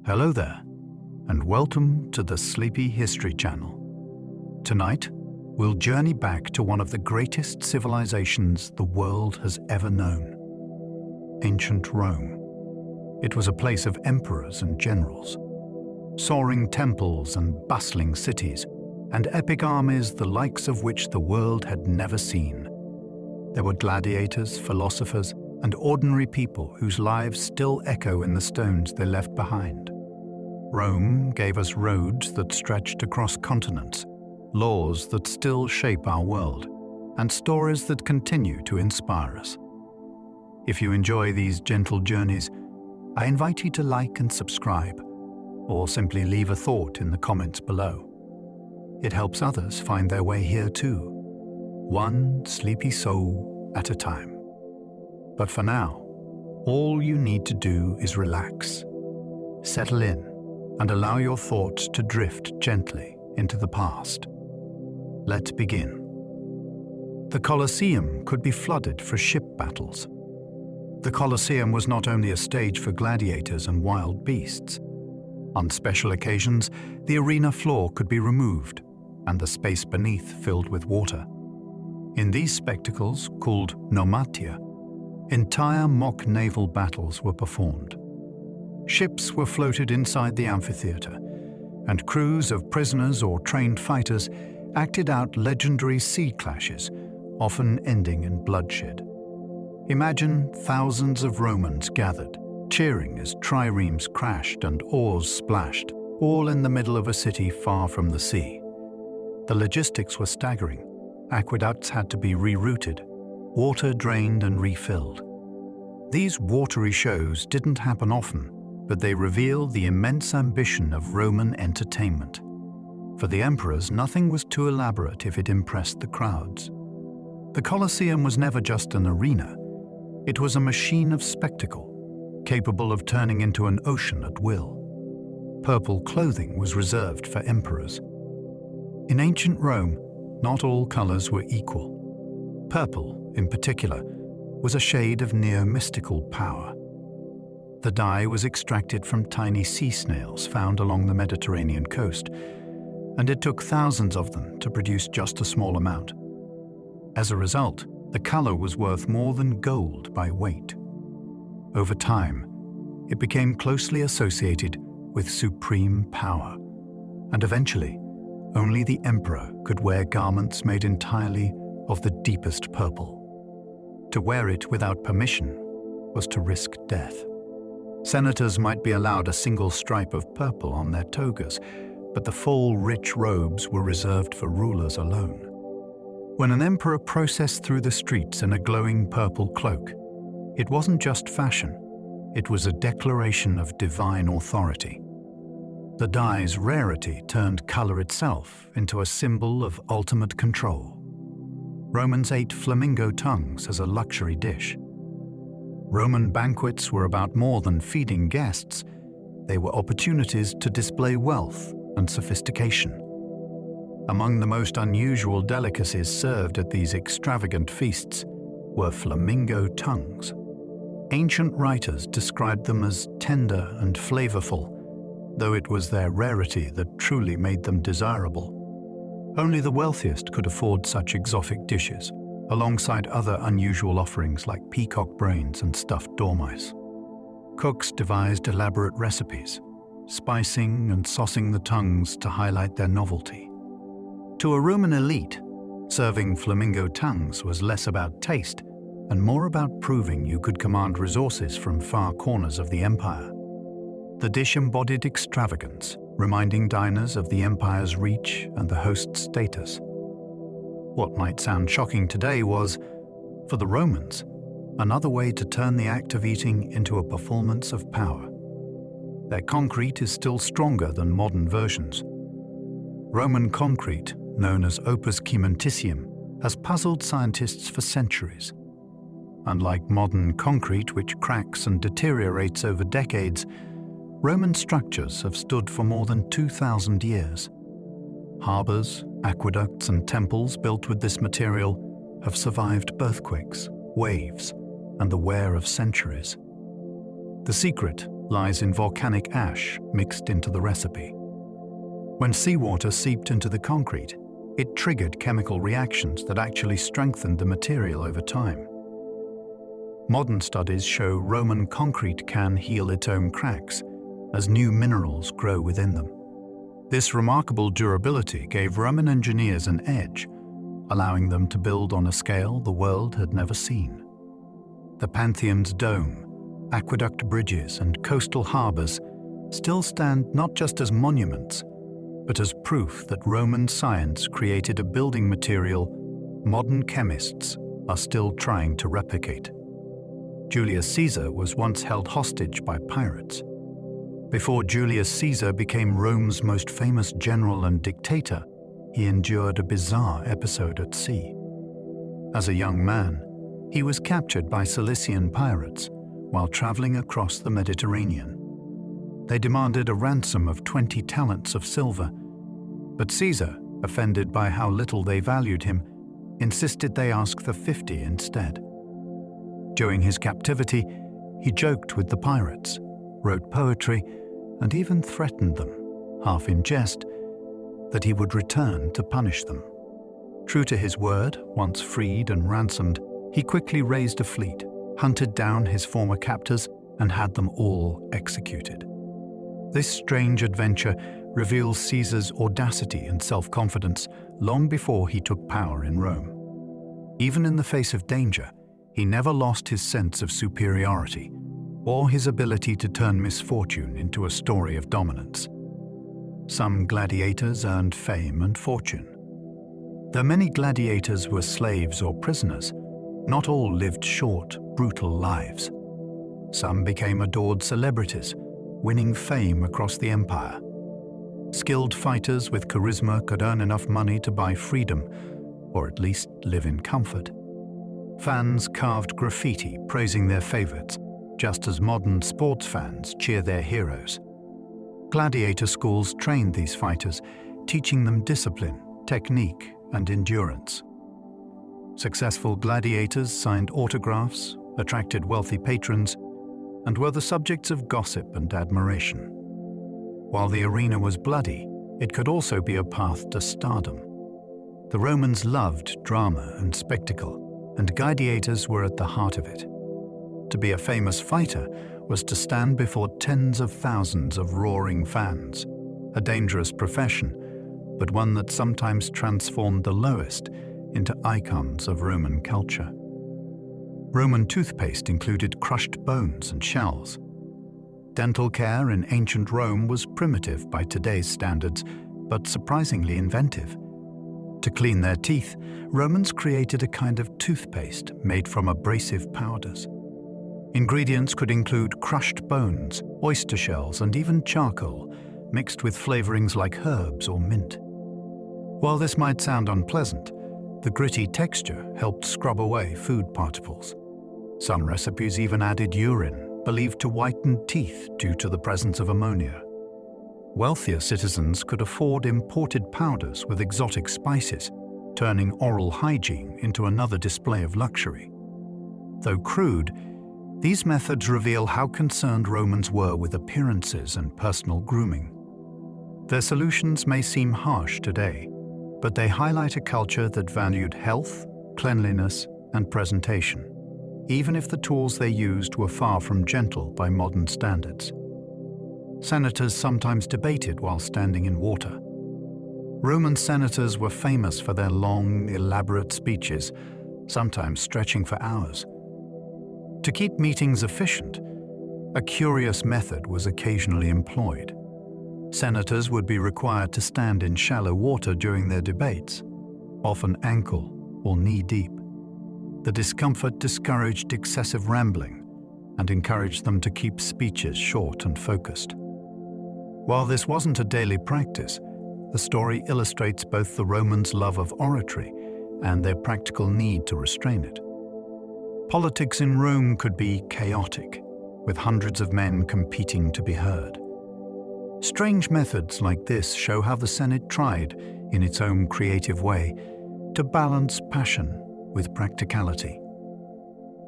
Hello there, and welcome to the Sleepy History Channel. Tonight, we'll journey back to one of the greatest civilizations the world has ever known: ancient Rome. It was a place of emperors and generals, soaring temples and bustling cities, and epic armies the likes of which the world had never seen. There were gladiators, philosophers, and ordinary people whose lives still echo in the stones they left behind. Rome gave us roads that stretched across continents, laws that still shape our world, and stories that continue to inspire us. If you enjoy these gentle journeys, I invite you to like and subscribe, or simply leave a thought in the comments below. It helps others find their way here too, one sleepy soul at a time. But for now, all you need to do is relax, settle in, and allow your thoughts to drift gently into the past. Let's begin. The Colosseum could be flooded for ship battles. The Colosseum was not only a stage for gladiators and wild beasts. On special occasions, the arena floor could be removed and the space beneath filled with water. In these spectacles, called naumatia, entire mock naval battles were performed. Ships were floated inside the amphitheater, and crews of prisoners or trained fighters acted out legendary sea clashes, often ending in bloodshed. Imagine thousands of Romans gathered, cheering as triremes crashed and oars splashed, all in the middle of a city far from the sea. The logistics were staggering. Aqueducts had to be rerouted, water drained and refilled. These watery shows didn't happen often, but they reveal the immense ambition of Roman entertainment. For the emperors, nothing was too elaborate if it impressed the crowds. The Colosseum was never just an arena. It was a machine of spectacle, capable of turning into an ocean at will. Purple clothing was reserved for emperors. In ancient Rome, not all colors were equal. Purple, in particular, was a shade of near-mystical power. The dye was extracted from tiny sea snails found along the Mediterranean coast, and it took thousands of them to produce just a small amount. As a result, the color was worth more than gold by weight. Over time, it became closely associated with supreme power, and eventually, only the emperor could wear garments made entirely of the deepest purple. To wear it without permission was to risk death. Senators might be allowed a single stripe of purple on their togas, but the full, rich robes were reserved for rulers alone. When an emperor processed through the streets in a glowing purple cloak, it wasn't just fashion, it was a declaration of divine authority. The dye's rarity turned color itself into a symbol of ultimate control. Romans ate flamingo tongues as a luxury dish. Roman banquets were about more than feeding guests. They were opportunities to display wealth and sophistication. Among the most unusual delicacies served at these extravagant feasts were flamingo tongues. Ancient writers described them as tender and flavorful, though it was their rarity that truly made them desirable. Only the wealthiest could afford such exotic dishes, alongside other unusual offerings like peacock brains and stuffed dormice. Cooks devised elaborate recipes, spicing and saucing the tongues to highlight their novelty. To a Roman elite, serving flamingo tongues was less about taste and more about proving you could command resources from far corners of the empire. The dish embodied extravagance, reminding diners of the empire's reach and the host's status. What might sound shocking today was, for the Romans, another way to turn the act of eating into a performance of power. Their concrete is still stronger than modern versions. Roman concrete, known as opus cementitium, has puzzled scientists for centuries. Unlike modern concrete, which cracks and deteriorates over decades, Roman structures have stood for more than 2,000 years. Harbors, aqueducts, and temples built with this material have survived earthquakes, waves, and the wear of centuries. The secret lies in volcanic ash mixed into the recipe. When seawater seeped into the concrete, it triggered chemical reactions that actually strengthened the material over time. Modern studies show Roman concrete can heal its own cracks as new minerals grow within them. This remarkable durability gave Roman engineers an edge, allowing them to build on a scale the world had never seen. The Pantheon's dome, aqueduct bridges, and coastal harbors still stand not just as monuments, but as proof that Roman science created a building material modern chemists are still trying to replicate. Julius Caesar was once held hostage by pirates. Before Julius Caesar became Rome's most famous general and dictator, he endured a bizarre episode at sea. As a young man, he was captured by Cilician pirates while traveling across the Mediterranean. They demanded a ransom of 20 talents of silver, but Caesar, offended by how little they valued him, insisted they ask for 50 instead. During his captivity, he joked with the pirates, wrote poetry, and even threatened them, half in jest, that he would return to punish them. True to his word, once freed and ransomed, he quickly raised a fleet, hunted down his former captors, and had them all executed. This strange adventure reveals Caesar's audacity and self-confidence long before he took power in Rome. Even in the face of danger, he never lost his sense of superiority or his ability to turn misfortune into a story of dominance. Some gladiators earned fame and fortune. Though many gladiators were slaves or prisoners, not all lived short, brutal lives. Some became adored celebrities, winning fame across the empire. Skilled fighters with charisma could earn enough money to buy freedom, or at least live in comfort. Fans carved graffiti praising their favorites, just as modern sports fans cheer their heroes. Gladiator schools trained these fighters, teaching them discipline, technique, and endurance. Successful gladiators signed autographs, attracted wealthy patrons, and were the subjects of gossip and admiration. While the arena was bloody, it could also be a path to stardom. The Romans loved drama and spectacle, and gladiators were at the heart of it. To be a famous fighter was to stand before tens of thousands of roaring fans, a dangerous profession, but one that sometimes transformed the lowest into icons of Roman culture. Roman toothpaste included crushed bones and shells. Dental care in ancient Rome was primitive by today's standards, but surprisingly inventive. To clean their teeth, Romans created a kind of toothpaste made from abrasive powders. Ingredients could include crushed bones, oyster shells, and even charcoal, mixed with flavorings like herbs or mint. While this might sound unpleasant, the gritty texture helped scrub away food particles. Some recipes even added urine, believed to whiten teeth due to the presence of ammonia. Wealthier citizens could afford imported powders with exotic spices, turning oral hygiene into another display of luxury. Though crude, these methods reveal how concerned Romans were with appearances and personal grooming. Their solutions may seem harsh today, but they highlight a culture that valued health, cleanliness, and presentation, even if the tools they used were far from gentle by modern standards. Senators sometimes debated while standing in water. Roman senators were famous for their long, elaborate speeches, sometimes stretching for hours. To keep meetings efficient, a curious method was occasionally employed. Senators would be required to stand in shallow water during their debates, often ankle or knee-deep. The discomfort discouraged excessive rambling and encouraged them to keep speeches short and focused. While this wasn't a daily practice, the story illustrates both the Romans' love of oratory and their practical need to restrain it. Politics in Rome could be chaotic, with hundreds of men competing to be heard. Strange methods like this show how the Senate tried, in its own creative way, to balance passion with practicality.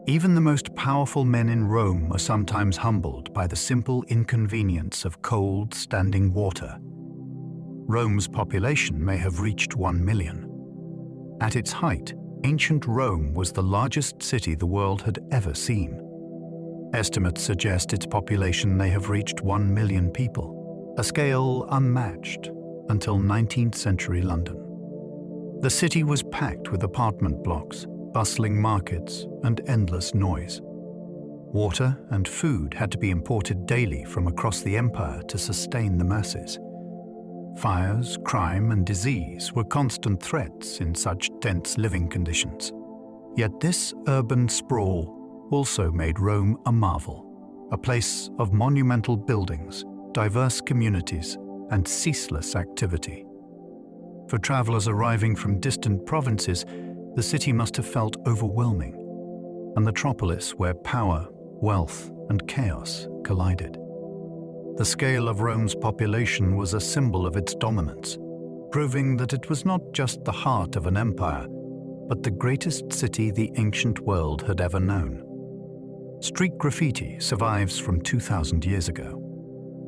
Even the most powerful men in Rome were sometimes humbled by the simple inconvenience of cold, standing water. Rome's population may have reached 1 million. At its height, ancient Rome was the largest city the world had ever seen. Estimates suggest its population may have reached 1 million people, a scale unmatched until 19th century London. The city was packed with apartment blocks, bustling markets, and endless noise. Water and food had to be imported daily from across the empire to sustain the masses. Fires, crime, and disease were constant threats in such dense living conditions. Yet this urban sprawl also made Rome a marvel, a place of monumental buildings, diverse communities, and ceaseless activity. For travelers arriving from distant provinces, the city must have felt overwhelming, a metropolis where power, wealth, and chaos collided. The scale of Rome's population was a symbol of its dominance, proving that it was not just the heart of an empire, but the greatest city the ancient world had ever known. Street graffiti survives from 2,000 years ago.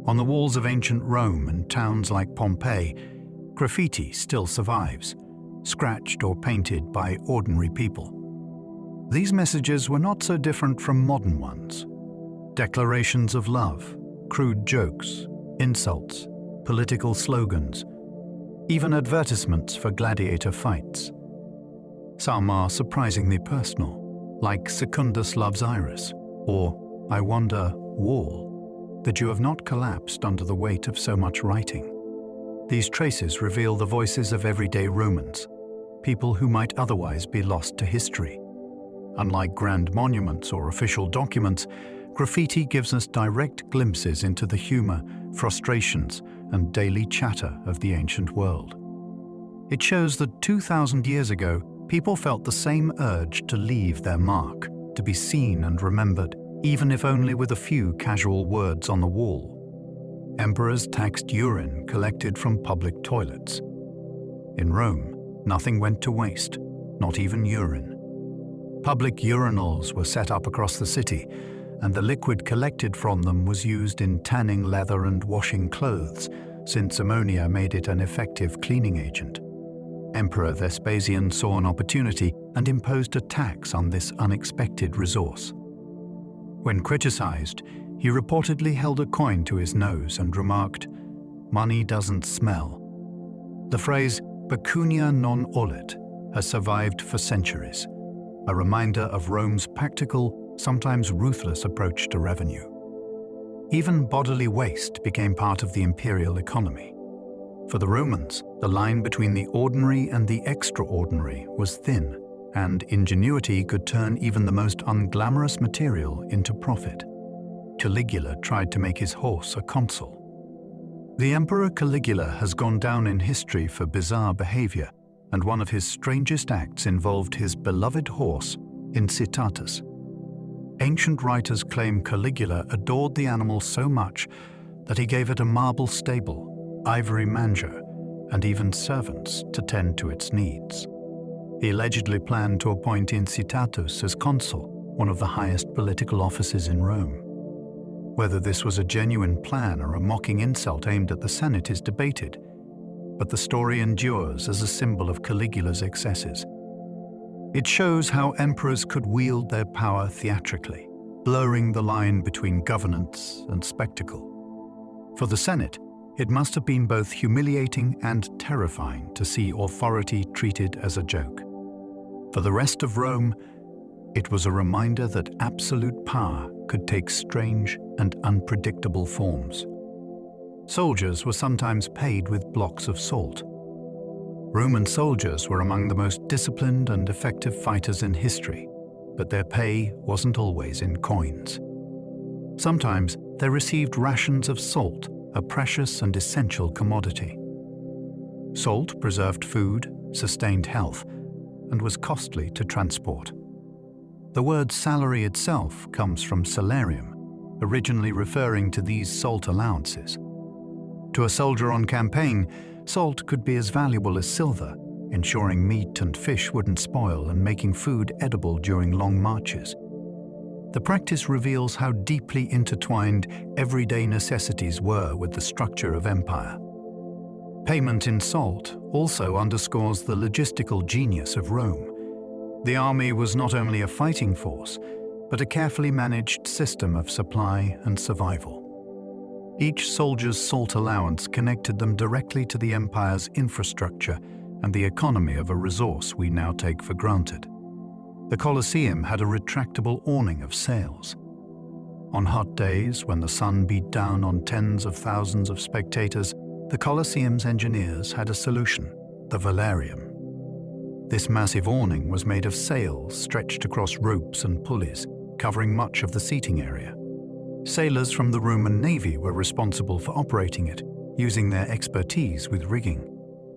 On the walls of ancient Rome and towns like Pompeii, graffiti still survives, scratched or painted by ordinary people. These messages were not so different from modern ones. Declarations of love, crude jokes, insults, political slogans, even advertisements for gladiator fights. Some are surprisingly personal, like Secundus loves Iris, or I wonder, wall, that you have not collapsed under the weight of so much writing. These traces reveal the voices of everyday Romans, people who might otherwise be lost to history. Unlike grand monuments or official documents, graffiti gives us direct glimpses into the humor, frustrations, and daily chatter of the ancient world. It shows that 2,000 years ago, people felt the same urge to leave their mark, to be seen and remembered, even if only with a few casual words on the wall. Emperors taxed urine collected from public toilets. In Rome, nothing went to waste, not even urine. Public urinals were set up across the city, and the liquid collected from them was used in tanning leather and washing clothes, since ammonia made it an effective cleaning agent. Emperor Vespasian saw an opportunity and imposed a tax on this unexpected resource. When criticized, he reportedly held a coin to his nose and remarked, "Money doesn't smell." The phrase pecunia non olet has survived for centuries, a reminder of Rome's practical, sometimes ruthless approach to revenue. Even bodily waste became part of the imperial economy. For the Romans, the line between the ordinary and the extraordinary was thin, and ingenuity could turn even the most unglamorous material into profit. Caligula tried to make his horse a consul. The Emperor Caligula has gone down in history for bizarre behavior, and one of his strangest acts involved his beloved horse, Incitatus. Ancient writers claim Caligula adored the animal so much that he gave it a marble stable, ivory manger, and even servants to tend to its needs. He allegedly planned to appoint Incitatus as consul, one of the highest political offices in Rome. Whether this was a genuine plan or a mocking insult aimed at the Senate is debated, but the story endures as a symbol of Caligula's excesses. It shows how emperors could wield their power theatrically, blurring the line between governance and spectacle. For the Senate, it must have been both humiliating and terrifying to see authority treated as a joke. For the rest of Rome, it was a reminder that absolute power could take strange and unpredictable forms. Soldiers were sometimes paid with blocks of salt. Roman soldiers were among the most disciplined and effective fighters in history, but their pay wasn't always in coins. Sometimes they received rations of salt, a precious and essential commodity. Salt preserved food, sustained health, and was costly to transport. The word salary itself comes from salarium, originally referring to these salt allowances. To a soldier on campaign, salt could be as valuable as silver, ensuring meat and fish wouldn't spoil and making food edible during long marches. The practice reveals how deeply intertwined everyday necessities were with the structure of empire. Payment in salt also underscores the logistical genius of Rome. The army was not only a fighting force, but a carefully managed system of supply and survival. Each soldier's salt allowance connected them directly to the empire's infrastructure and the economy of a resource we now take for granted. The Colosseum had a retractable awning of sails. On hot days, when the sun beat down on tens of thousands of spectators, the Colosseum's engineers had a solution: the velarium. This massive awning was made of sails stretched across ropes and pulleys, covering much of the seating area. Sailors from the Roman Navy were responsible for operating it, using their expertise with rigging.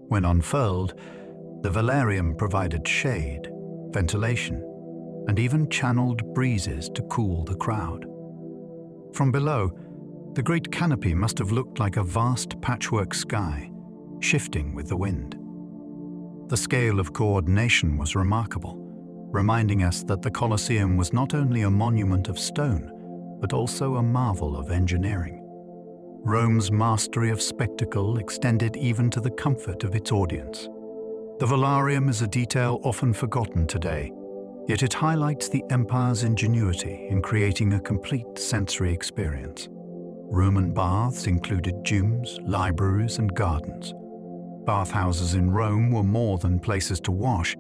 When unfurled, the velarium provided shade, ventilation, and even channeled breezes to cool the crowd. From below, the great canopy must have looked like a vast patchwork sky, shifting with the wind. The scale of coordination was remarkable, reminding us that the Colosseum was not only a monument of stone, but also a marvel of engineering. Rome's mastery of spectacle extended even to the comfort of its audience. The velarium is a detail often forgotten today, yet it highlights the empire's ingenuity in creating a complete sensory experience. Roman baths included gyms, libraries, and gardens. Bathhouses in Rome were more than places to wash.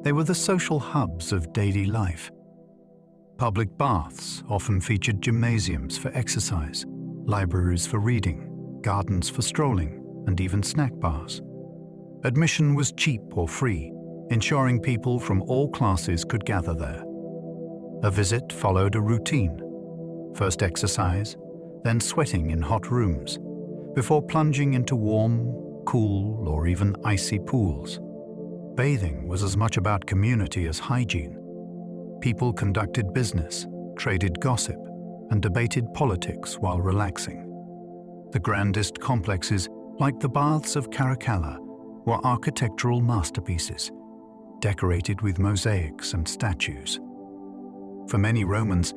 They were the social hubs of daily life. Public baths often featured gymnasiums for exercise, libraries for reading, gardens for strolling, and even snack bars. Admission was cheap or free, ensuring people from all classes could gather there. A visit followed a routine: first exercise, then sweating in hot rooms, before plunging into warm, cool, or even icy pools. Bathing was as much about community as hygiene. People conducted business, traded gossip, and debated politics while relaxing. The grandest complexes, like the baths of Caracalla, were architectural masterpieces, decorated with mosaics and statues. For many Romans,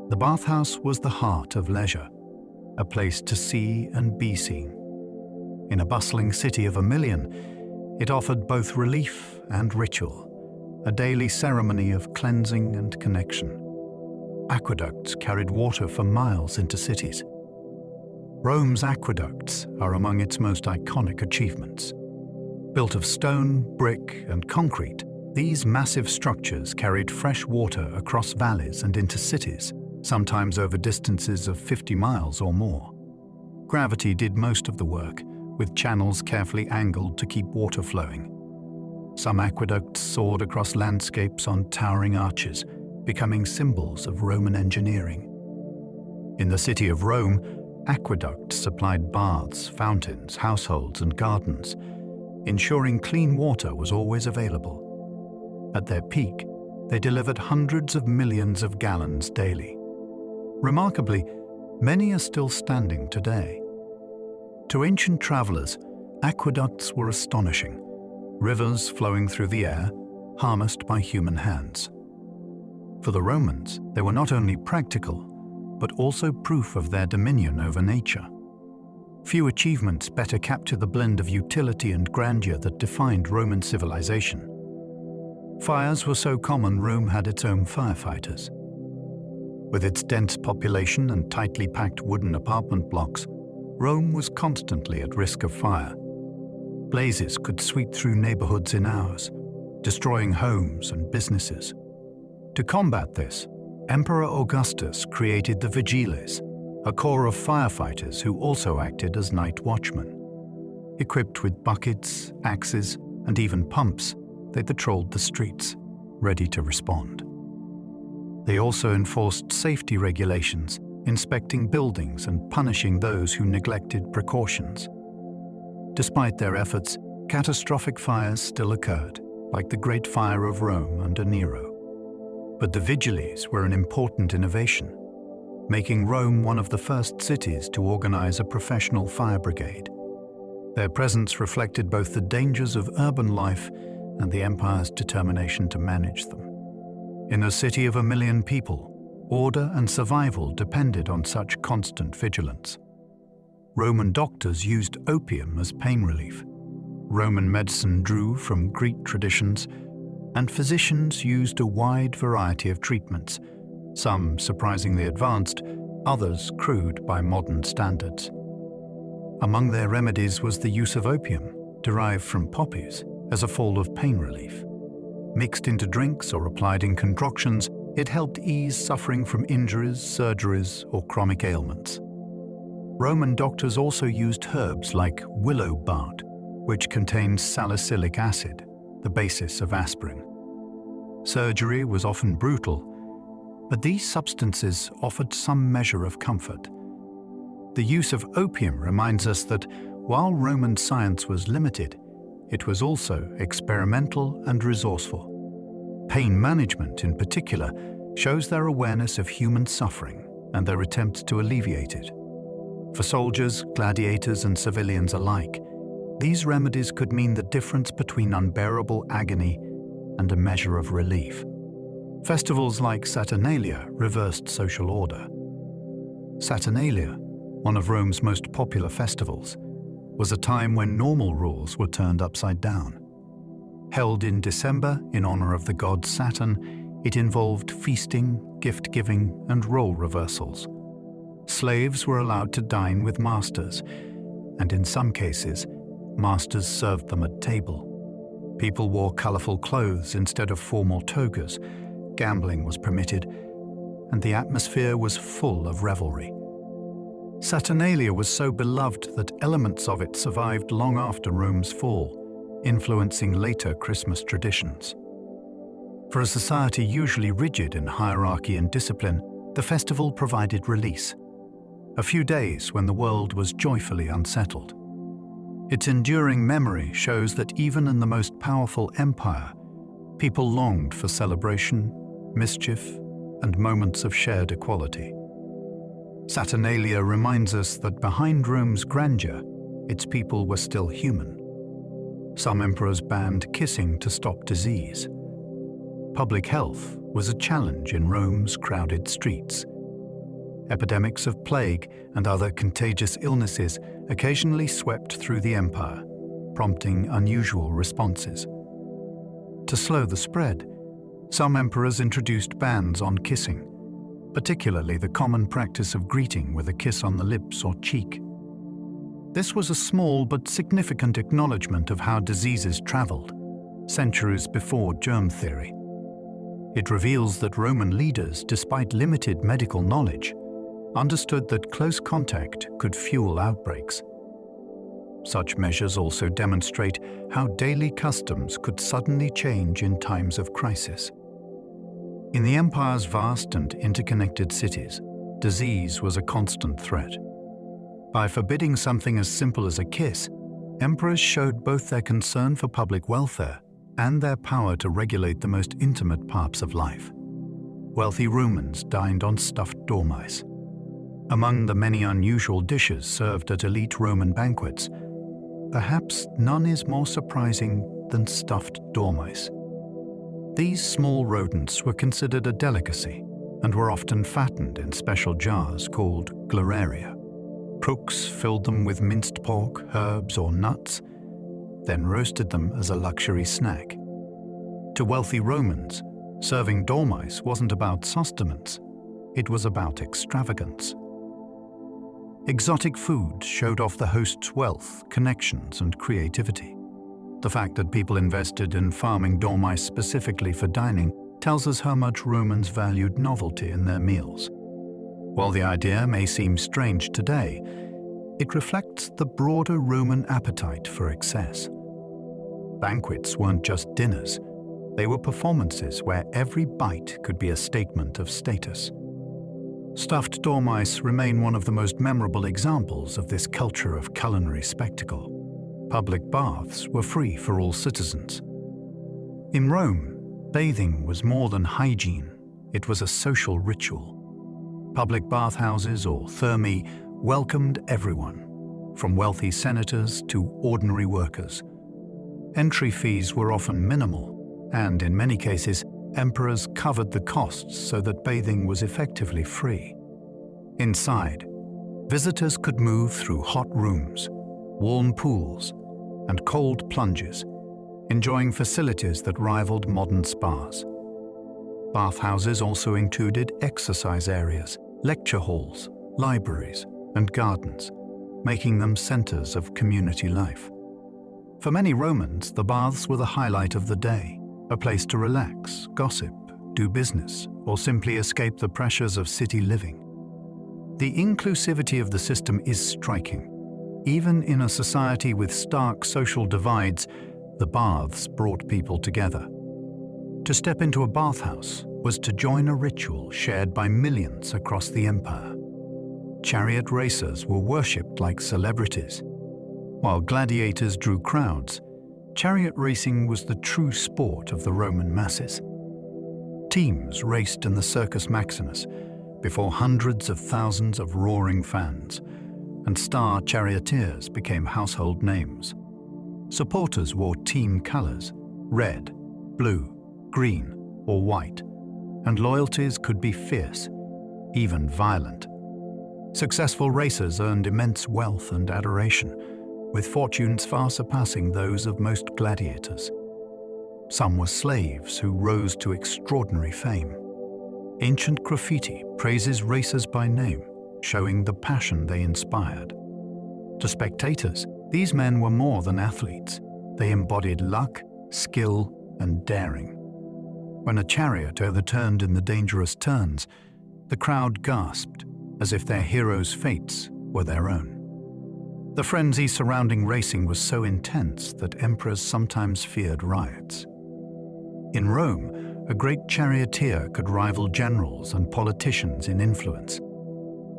the bathhouse was the heart of leisure, a place to see and be seen. In a bustling city of 1 million, it offered both relief and ritual, a daily ceremony of cleansing and connection. Aqueducts carried water for miles into cities. Rome's aqueducts are among its most iconic achievements. Built of stone, brick, and concrete, these massive structures carried fresh water across valleys and into cities, sometimes over distances of 50 miles or more. Gravity did most of the work, with channels carefully angled to keep water flowing. Some aqueducts soared across landscapes on towering arches, becoming symbols of Roman engineering. In the city of Rome, aqueducts supplied baths, fountains, households, and gardens, ensuring clean water was always available. At their peak, they delivered hundreds of millions of gallons daily. Remarkably, many are still standing today. To ancient travelers, aqueducts were astonishing, rivers flowing through the air, harnessed by human hands. For the Romans, they were not only practical, but also proof of their dominion over nature. Few achievements better capture the blend of utility and grandeur that defined Roman civilization. Fires were so common, Rome had its own firefighters. With its dense population and tightly packed wooden apartment blocks, Rome was constantly at risk of fire. Blazes could sweep through neighborhoods in hours, destroying homes and businesses. To combat this, Emperor Augustus created the vigiles, a corps of firefighters who also acted as night watchmen. Equipped with buckets, axes, and even pumps, they patrolled the streets, ready to respond. They also enforced safety regulations, inspecting buildings and punishing those who neglected precautions. Despite their efforts, catastrophic fires still occurred, like the Great Fire of Rome under Nero. But the vigiles were an important innovation, making Rome one of the first cities to organize a professional fire brigade. Their presence reflected both the dangers of urban life and the empire's determination to manage them. In a city of 1 million people, Order and survival depended on such constant vigilance. Roman doctors used opium as pain relief. Roman medicine drew from Greek traditions, and physicians used a wide variety of treatments, some surprisingly advanced, others crude by modern standards. Among their remedies was the use of opium, derived from poppies, as a form of pain relief. Mixed into drinks or applied in concoctions, it helped ease suffering from injuries, surgeries, or chronic ailments. Roman doctors also used herbs like willow bark, which contains salicylic acid, the basis of aspirin. Surgery was often brutal, but these substances offered some measure of comfort. The use of opium reminds us that while Roman science was limited, it was also experimental and resourceful. Pain management, in particular, shows their awareness of human suffering and their attempts to alleviate it. For soldiers, gladiators, and civilians alike, these remedies could mean the difference between unbearable agony and a measure of relief. Festivals like Saturnalia reversed social order. Saturnalia, one of Rome's most popular festivals, was a time when normal rules were turned upside down. Held in December in honor of the god Saturn, it involved feasting, gift-giving, and role reversals. Slaves were allowed to dine with masters, and in some cases, masters served them at table. People wore colorful clothes instead of formal togas, gambling was permitted, and the atmosphere was full of revelry. Saturnalia was so beloved that elements of it survived long after Rome's fall, influencing later Christmas traditions. For a society usually rigid in hierarchy and discipline, the festival provided release. A few days when the world was joyfully unsettled. Its enduring memory shows that even in the most powerful empire, people longed for celebration, mischief, and moments of shared equality. Saturnalia reminds us that behind Rome's grandeur, its people were still human. Some emperors banned kissing to stop disease. Public health was a challenge in Rome's crowded streets. Epidemics of plague and other contagious illnesses occasionally swept through the empire, prompting unusual responses. To slow the spread, some emperors introduced bans on kissing, particularly the common practice of greeting with a kiss on the lips or cheek. This was a small but significant acknowledgement of how diseases traveled, centuries before germ theory. It reveals that Roman leaders, despite limited medical knowledge, understood that close contact could fuel outbreaks. Such measures also demonstrate how daily customs could suddenly change in times of crisis. In the empire's vast and interconnected cities, disease was a constant threat. By forbidding something as simple as a kiss, emperors showed both their concern for public welfare and their power to regulate the most intimate parts of life. Wealthy Romans dined on stuffed dormice. Among the many unusual dishes served at elite Roman banquets, perhaps none is more surprising than stuffed dormice. These small rodents were considered a delicacy and were often fattened in special jars called glararia. Cooks filled them with minced pork, herbs, or nuts, then roasted them as a luxury snack. To wealthy Romans, serving dormice wasn't about sustenance, it was about extravagance. Exotic food showed off the host's wealth, connections, and creativity. The fact that people invested in farming dormice specifically for dining tells us how much Romans valued novelty in their meals. While the idea may seem strange today, it reflects the broader Roman appetite for excess. Banquets weren't just dinners, they were performances where every bite could be a statement of status. Stuffed dormice remain one of the most memorable examples of this culture of culinary spectacle. Public baths were free for all citizens. In Rome, bathing was more than hygiene, it was a social ritual. Public bathhouses, or thermae, welcomed everyone, from wealthy senators to ordinary workers. Entry fees were often minimal, and in many cases, emperors covered the costs so that bathing was effectively free. Inside, visitors could move through hot rooms, warm pools, and cold plunges, enjoying facilities that rivaled modern spas. Bathhouses also included exercise areas, lecture halls, libraries, and gardens, making them centers of community life. For many Romans, the baths were the highlight of the day, a place to relax, gossip, do business, or simply escape the pressures of city living. The inclusivity of the system is striking. Even in a society with stark social divides, the baths brought people together. To step into a bathhouse was to join a ritual shared by millions across the empire. Chariot racers were worshipped like celebrities. While gladiators drew crowds, chariot racing was the true sport of the Roman masses. Teams raced in the Circus Maximus before hundreds of thousands of roaring fans, and star charioteers became household names. Supporters wore team colors, red, blue, green, or white, and loyalties could be fierce, even violent. Successful racers earned immense wealth and adoration, with fortunes far surpassing those of most gladiators. Some were slaves who rose to extraordinary fame. Ancient graffiti praises racers by name, showing the passion they inspired. To spectators, these men were more than athletes. They embodied luck, skill, and daring. When a chariot overturned in the dangerous turns, the crowd gasped, as if their heroes' fates were their own. The frenzy surrounding racing was so intense that emperors sometimes feared riots. In Rome, a great charioteer could rival generals and politicians in influence.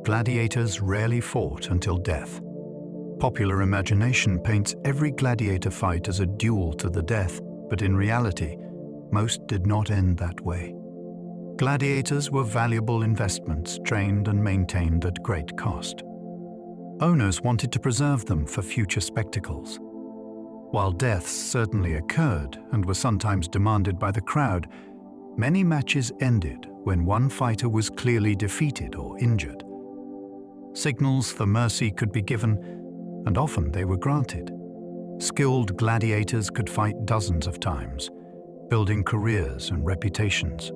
Gladiators rarely fought until death. Popular imagination paints every gladiator fight as a duel to the death, but in reality, most did not end that way. Gladiators were valuable investments trained and maintained at great cost. Owners wanted to preserve them for future spectacles. While deaths certainly occurred and were sometimes demanded by the crowd, many matches ended when one fighter was clearly defeated or injured. Signals for mercy could be given, and often they were granted. Skilled gladiators could fight dozens of times, building careers and reputations.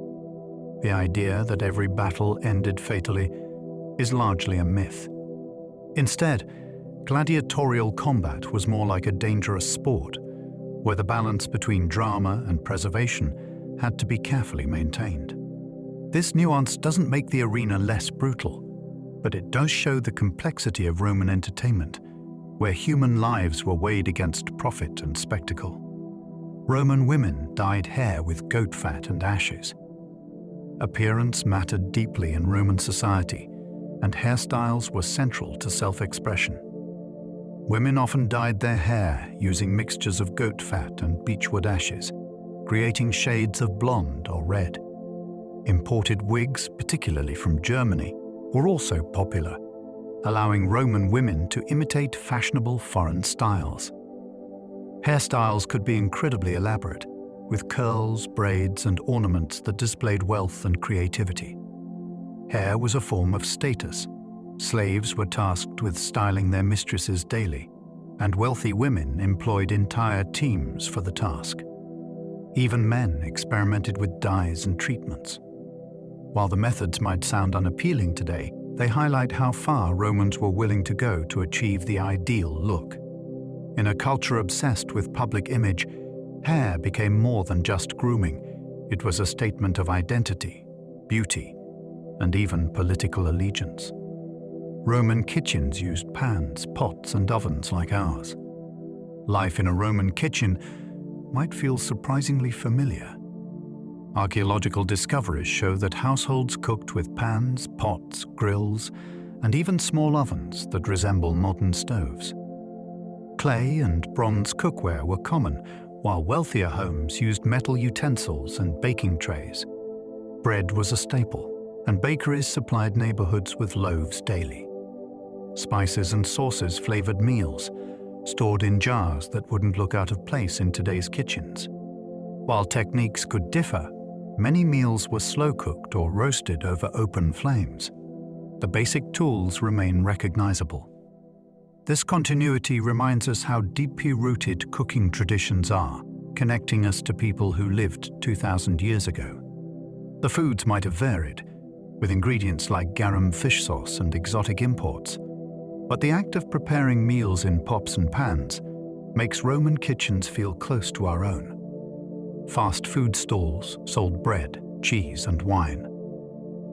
The idea that every battle ended fatally is largely a myth. Instead, gladiatorial combat was more like a dangerous sport, where the balance between drama and preservation had to be carefully maintained. This nuance doesn't make the arena less brutal, but it does show the complexity of Roman entertainment, where human lives were weighed against profit and spectacle. Roman women dyed hair with goat fat and ashes. Appearance mattered deeply in Roman society, and hairstyles were central to self-expression. Women often dyed their hair using mixtures of goat fat and beechwood ashes, creating shades of blonde or red. Imported wigs, particularly from Germany, were also popular, allowing Roman women to imitate fashionable foreign styles. Hairstyles could be incredibly elaborate, with curls, braids, and ornaments that displayed wealth and creativity. Hair was a form of status. Slaves were tasked with styling their mistresses daily, and wealthy women employed entire teams for the task. Even men experimented with dyes and treatments. While the methods might sound unappealing today, they highlight how far Romans were willing to go to achieve the ideal look. In a culture obsessed with public image, hair became more than just grooming. It was a statement of identity, beauty, and even political allegiance. Roman kitchens used pans, pots, and ovens like ours. Life in a Roman kitchen might feel surprisingly familiar. Archaeological discoveries show that households cooked with pans, pots, grills, and even small ovens that resemble modern stoves. Clay and bronze cookware were common, while wealthier homes used metal utensils and baking trays. Bread was a staple, and bakeries supplied neighborhoods with loaves daily. Spices and sauces flavored meals, stored in jars that wouldn't look out of place in today's kitchens. While techniques could differ, many meals were slow-cooked or roasted over open flames. The basic tools remain recognizable. This continuity reminds us how deeply rooted cooking traditions are, connecting us to people who lived 2,000 years ago. The foods might have varied, with ingredients like garum fish sauce and exotic imports, but the act of preparing meals in pots and pans makes Roman kitchens feel close to our own. Fast food stalls sold bread, cheese, and wine.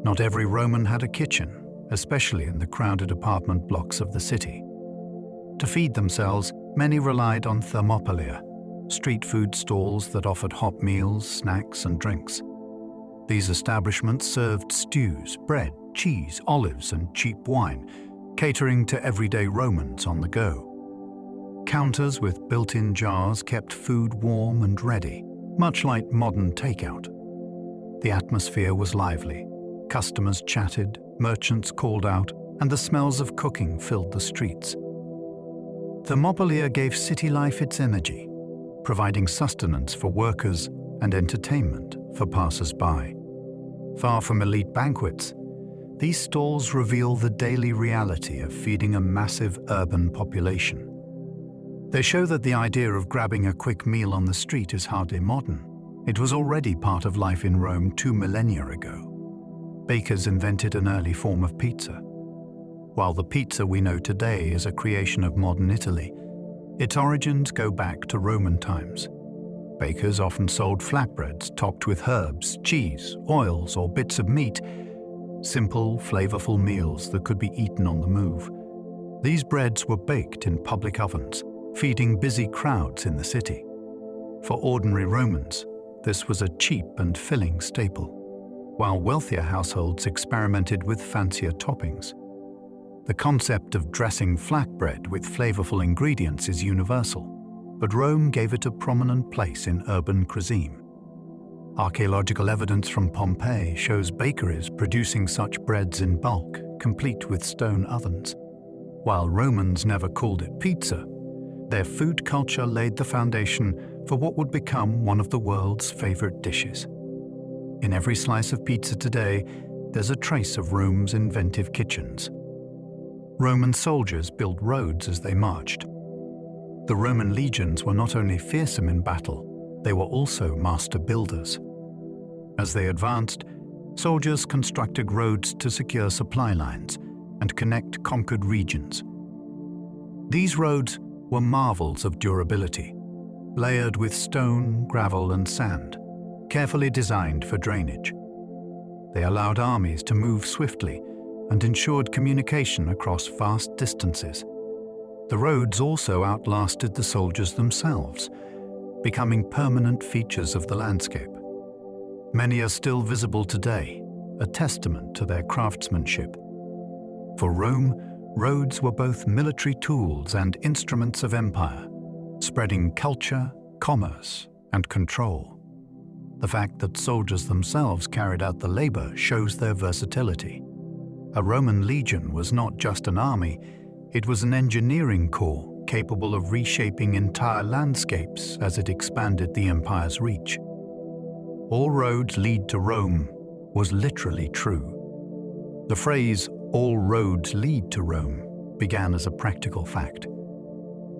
Not every Roman had a kitchen, especially in the crowded apartment blocks of the city. To feed themselves, many relied on thermopolia, street food stalls that offered hot meals, snacks, and drinks. These establishments served stews, bread, cheese, olives, and cheap wine, catering to everyday Romans on the go. Counters with built-in jars kept food warm and ready, much like modern takeout. The atmosphere was lively. Customers chatted, merchants called out, and the smells of cooking filled the streets. Thermopolia gave city life its energy, providing sustenance for workers and entertainment for passers-by. Far from elite banquets, these stalls reveal the daily reality of feeding a massive urban population. They show that the idea of grabbing a quick meal on the street is hardly modern. It was already part of life in Rome 2 millennia ago. Bakers invented an early form of pizza. While the pizza we know today is a creation of modern Italy, its origins go back to Roman times. Bakers often sold flatbreads topped with herbs, cheese, oils, or bits of meat, simple, flavorful meals that could be eaten on the move. These breads were baked in public ovens, feeding busy crowds in the city. For ordinary Romans, this was a cheap and filling staple, while wealthier households experimented with fancier toppings. The concept of dressing flatbread with flavorful ingredients is universal, but Rome gave it a prominent place in urban cuisine. Archaeological evidence from Pompeii shows bakeries producing such breads in bulk, complete with stone ovens. While Romans never called it pizza, their food culture laid the foundation for what would become one of the world's favorite dishes. In every slice of pizza today, there's a trace of Rome's inventive kitchens. Roman soldiers built roads as they marched. The Roman legions were not only fearsome in battle, they were also master builders. As they advanced, soldiers constructed roads to secure supply lines and connect conquered regions. These roads were marvels of durability, layered with stone, gravel, and sand, carefully designed for drainage. They allowed armies to move swiftly and ensured communication across vast distances. The roads also outlasted the soldiers themselves, becoming permanent features of the landscape. Many are still visible today, a testament to their craftsmanship. For Rome, roads were both military tools and instruments of empire, spreading culture, commerce, and control. The fact that soldiers themselves carried out the labor shows their versatility. A Roman legion was not just an army, it was an engineering corps capable of reshaping entire landscapes as it expanded the empire's reach. All roads lead to Rome was literally true. The phrase, "all roads lead to Rome," began as a practical fact.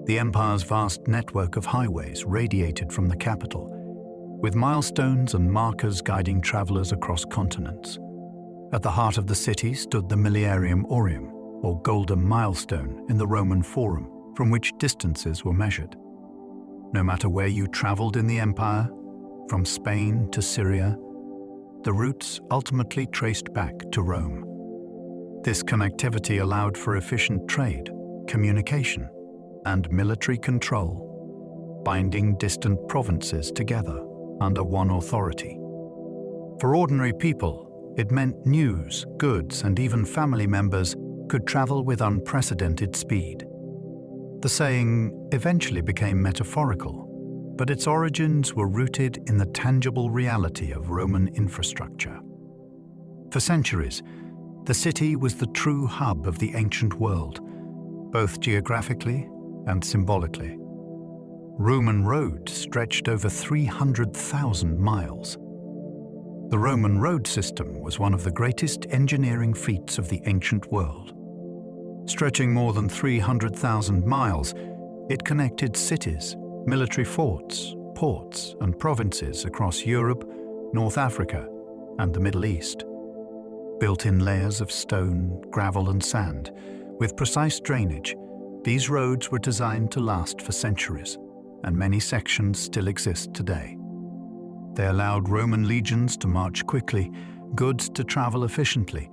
The empire's vast network of highways radiated from the capital, with milestones and markers guiding travelers across continents. At the heart of the city stood the Millenarium Aureum, or Golden Milestone, in the Roman Forum, from which distances were measured. No matter where you traveled in the empire, from Spain to Syria, the routes ultimately traced back to Rome. This connectivity allowed for efficient trade, communication, and military control, binding distant provinces together under one authority. For ordinary people, it meant news, goods, and even family members could travel with unprecedented speed. The saying eventually became metaphorical, but its origins were rooted in the tangible reality of Roman infrastructure. For centuries, the city was the true hub of the ancient world, both geographically and symbolically. Roman roads stretched over 300,000 miles. The Roman road system was one of the greatest engineering feats of the ancient world. Stretching more than 300,000 miles, it connected cities, military forts, ports, and provinces across Europe, North Africa, and the Middle East. Built in layers of stone, gravel, and sand, with precise drainage, these roads were designed to last for centuries, and many sections still exist today. They allowed Roman legions to march quickly, goods to travel efficiently,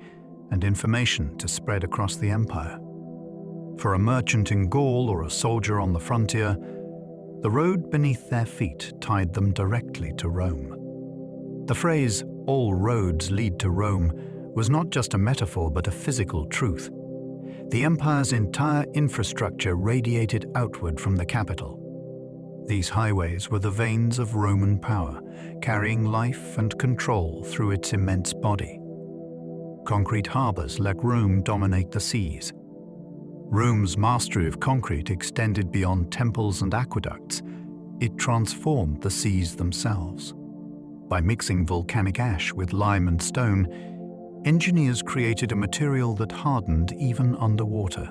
and information to spread across the empire. For a merchant in Gaul or a soldier on the frontier, the road beneath their feet tied them directly to Rome. The phrase, "all roads lead to Rome," was not just a metaphor but a physical truth. The empire's entire infrastructure radiated outward from the capital. These highways were the veins of Roman power, carrying life and control through its immense body. Concrete harbors let Rome dominate the seas. Rome's mastery of concrete extended beyond temples and aqueducts. It transformed the seas themselves. By mixing volcanic ash with lime and stone, engineers created a material that hardened even underwater.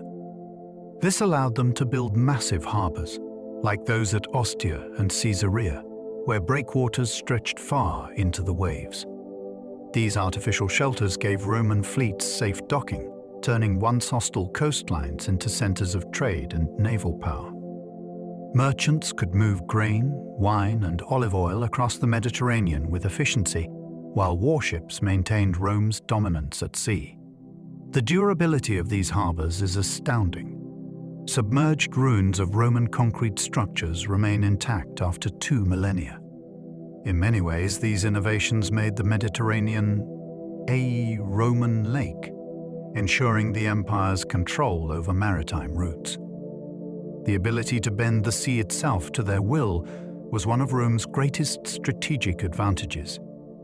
This allowed them to build massive harbors, like those at Ostia and Caesarea, where breakwaters stretched far into the waves. These artificial shelters gave Roman fleets safe docking, turning once hostile coastlines into centers of trade and naval power. Merchants could move grain, wine, and olive oil across the Mediterranean with efficiency, while warships maintained Rome's dominance at sea. The durability of these harbors is astounding. Submerged ruins of Roman concrete structures remain intact after 2 millennia. In many ways, these innovations made the Mediterranean a Roman lake, ensuring the empire's control over maritime routes. The ability to bend the sea itself to their will was one of Rome's greatest strategic advantages.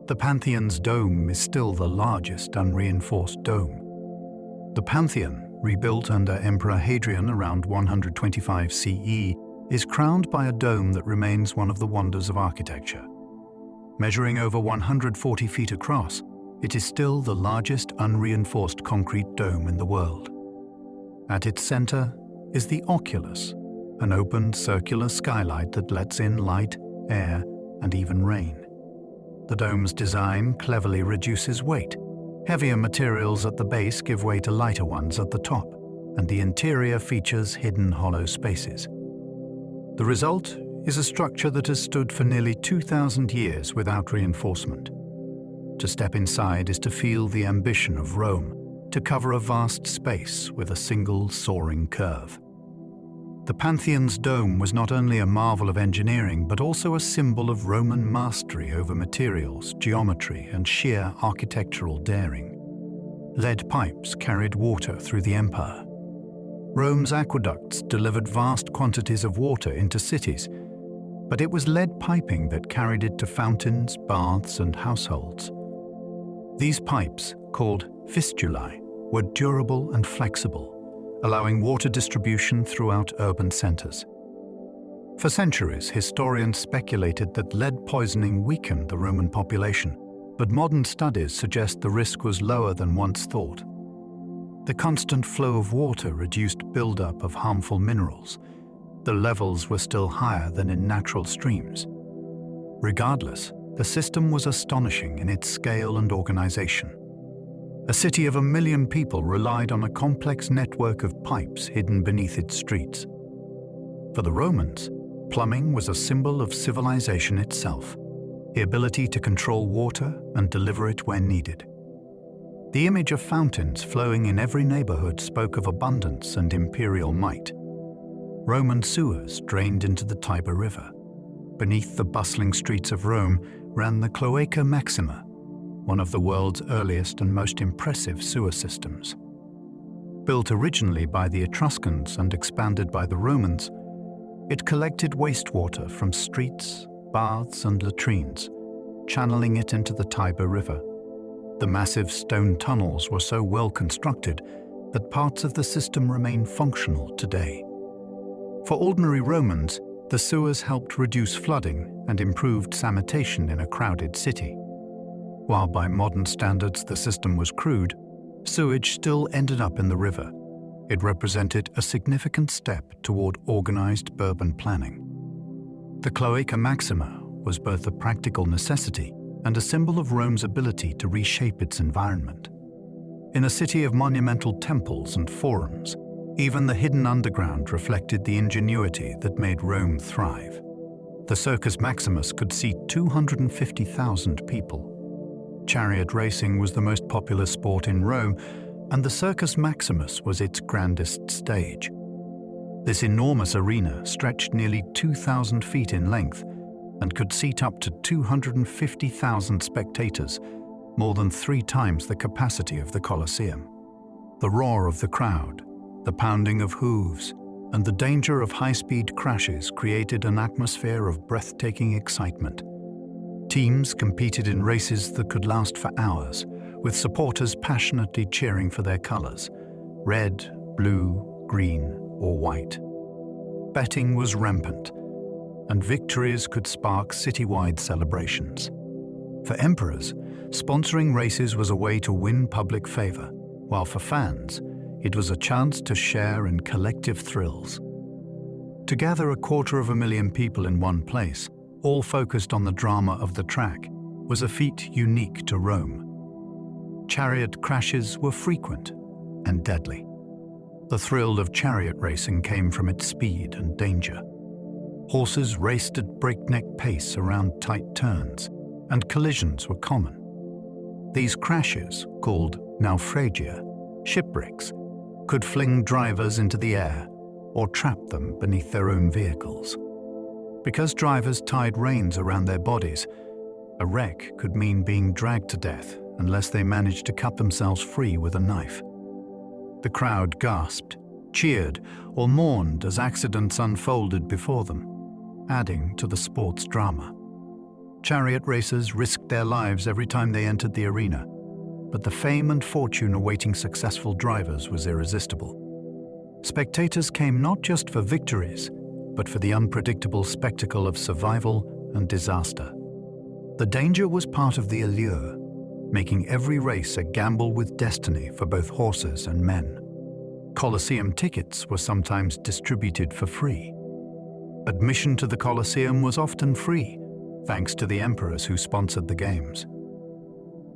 The Pantheon's dome is still the largest unreinforced dome. The Pantheon, rebuilt under Emperor Hadrian around 125 CE, is crowned by a dome that remains one of the wonders of architecture. Measuring over 140 feet across, it is still the largest unreinforced concrete dome in the world. At its center is the oculus, an open circular skylight that lets in light, air, and even rain. The dome's design cleverly reduces weight. Heavier materials at the base give way to lighter ones at the top, and the interior features hidden hollow spaces. The result is a structure that has stood for nearly 2,000 years without reinforcement. To step inside is to feel the ambition of Rome, to cover a vast space with a single soaring curve. The Pantheon's dome was not only a marvel of engineering, but also a symbol of Roman mastery over materials, geometry, and sheer architectural daring. Lead pipes carried water through the empire. Rome's aqueducts delivered vast quantities of water into cities, but it was lead piping that carried it to fountains, baths, and households. These pipes, called fistulae, were durable and flexible, allowing water distribution throughout urban centers. For centuries, historians speculated that lead poisoning weakened the Roman population, but modern studies suggest the risk was lower than once thought. The constant flow of water reduced buildup of harmful minerals. The levels were still higher than in natural streams. Regardless, the system was astonishing in its scale and organization. A city of 1 million people relied on a complex network of pipes hidden beneath its streets. For the Romans, plumbing was a symbol of civilization itself, the ability to control water and deliver it when needed. The image of fountains flowing in every neighborhood spoke of abundance and imperial might. Roman sewers drained into the Tiber River. Beneath the bustling streets of Rome ran the Cloaca Maxima, one of the world's earliest and most impressive sewer systems. Built originally by the Etruscans and expanded by the Romans, it collected wastewater from streets, baths, and latrines, channeling it into the Tiber River. The massive stone tunnels were so well constructed that parts of the system remain functional today. For ordinary Romans, the sewers helped reduce flooding and improved sanitation in a crowded city. While by modern standards the system was crude, sewage still ended up in the river. It represented a significant step toward organized urban planning. The Cloaca Maxima was both a practical necessity and a symbol of Rome's ability to reshape its environment. In a city of monumental temples and forums, even the hidden underground reflected the ingenuity that made Rome thrive. The Circus Maximus could seat 250,000 people. Chariot racing was the most popular sport in Rome, and the Circus Maximus was its grandest stage. This enormous arena stretched nearly 2,000 feet in length and could seat up to 250,000 spectators, more than 3 times the capacity of the Colosseum. The roar of the crowd, the pounding of hooves, and the danger of high-speed crashes created an atmosphere of breathtaking excitement. Teams competed in races that could last for hours, with supporters passionately cheering for their colors: red, blue, green, or white. Betting was rampant, and victories could spark citywide celebrations. For emperors, sponsoring races was a way to win public favor, while for fans, it was a chance to share in collective thrills. To gather 250,000 people in one place, all focused on the drama of the track, was a feat unique to Rome. Chariot crashes were frequent and deadly. The thrill of chariot racing came from its speed and danger. Horses raced at breakneck pace around tight turns, and collisions were common. These crashes, called naufragia, shipwrecks, could fling drivers into the air or trap them beneath their own vehicles. Because drivers tied reins around their bodies, a wreck could mean being dragged to death unless they managed to cut themselves free with a knife. The crowd gasped, cheered, or mourned as accidents unfolded before them, adding to the sport's drama. Chariot racers risked their lives every time they entered the arena, but the fame and fortune awaiting successful drivers was irresistible. Spectators came not just for victories, but for the unpredictable spectacle of survival and disaster. The danger was part of the allure, making every race a gamble with destiny for both horses and men. Colosseum tickets were sometimes distributed for free. Admission to the Colosseum was often free, thanks to the emperors who sponsored the games.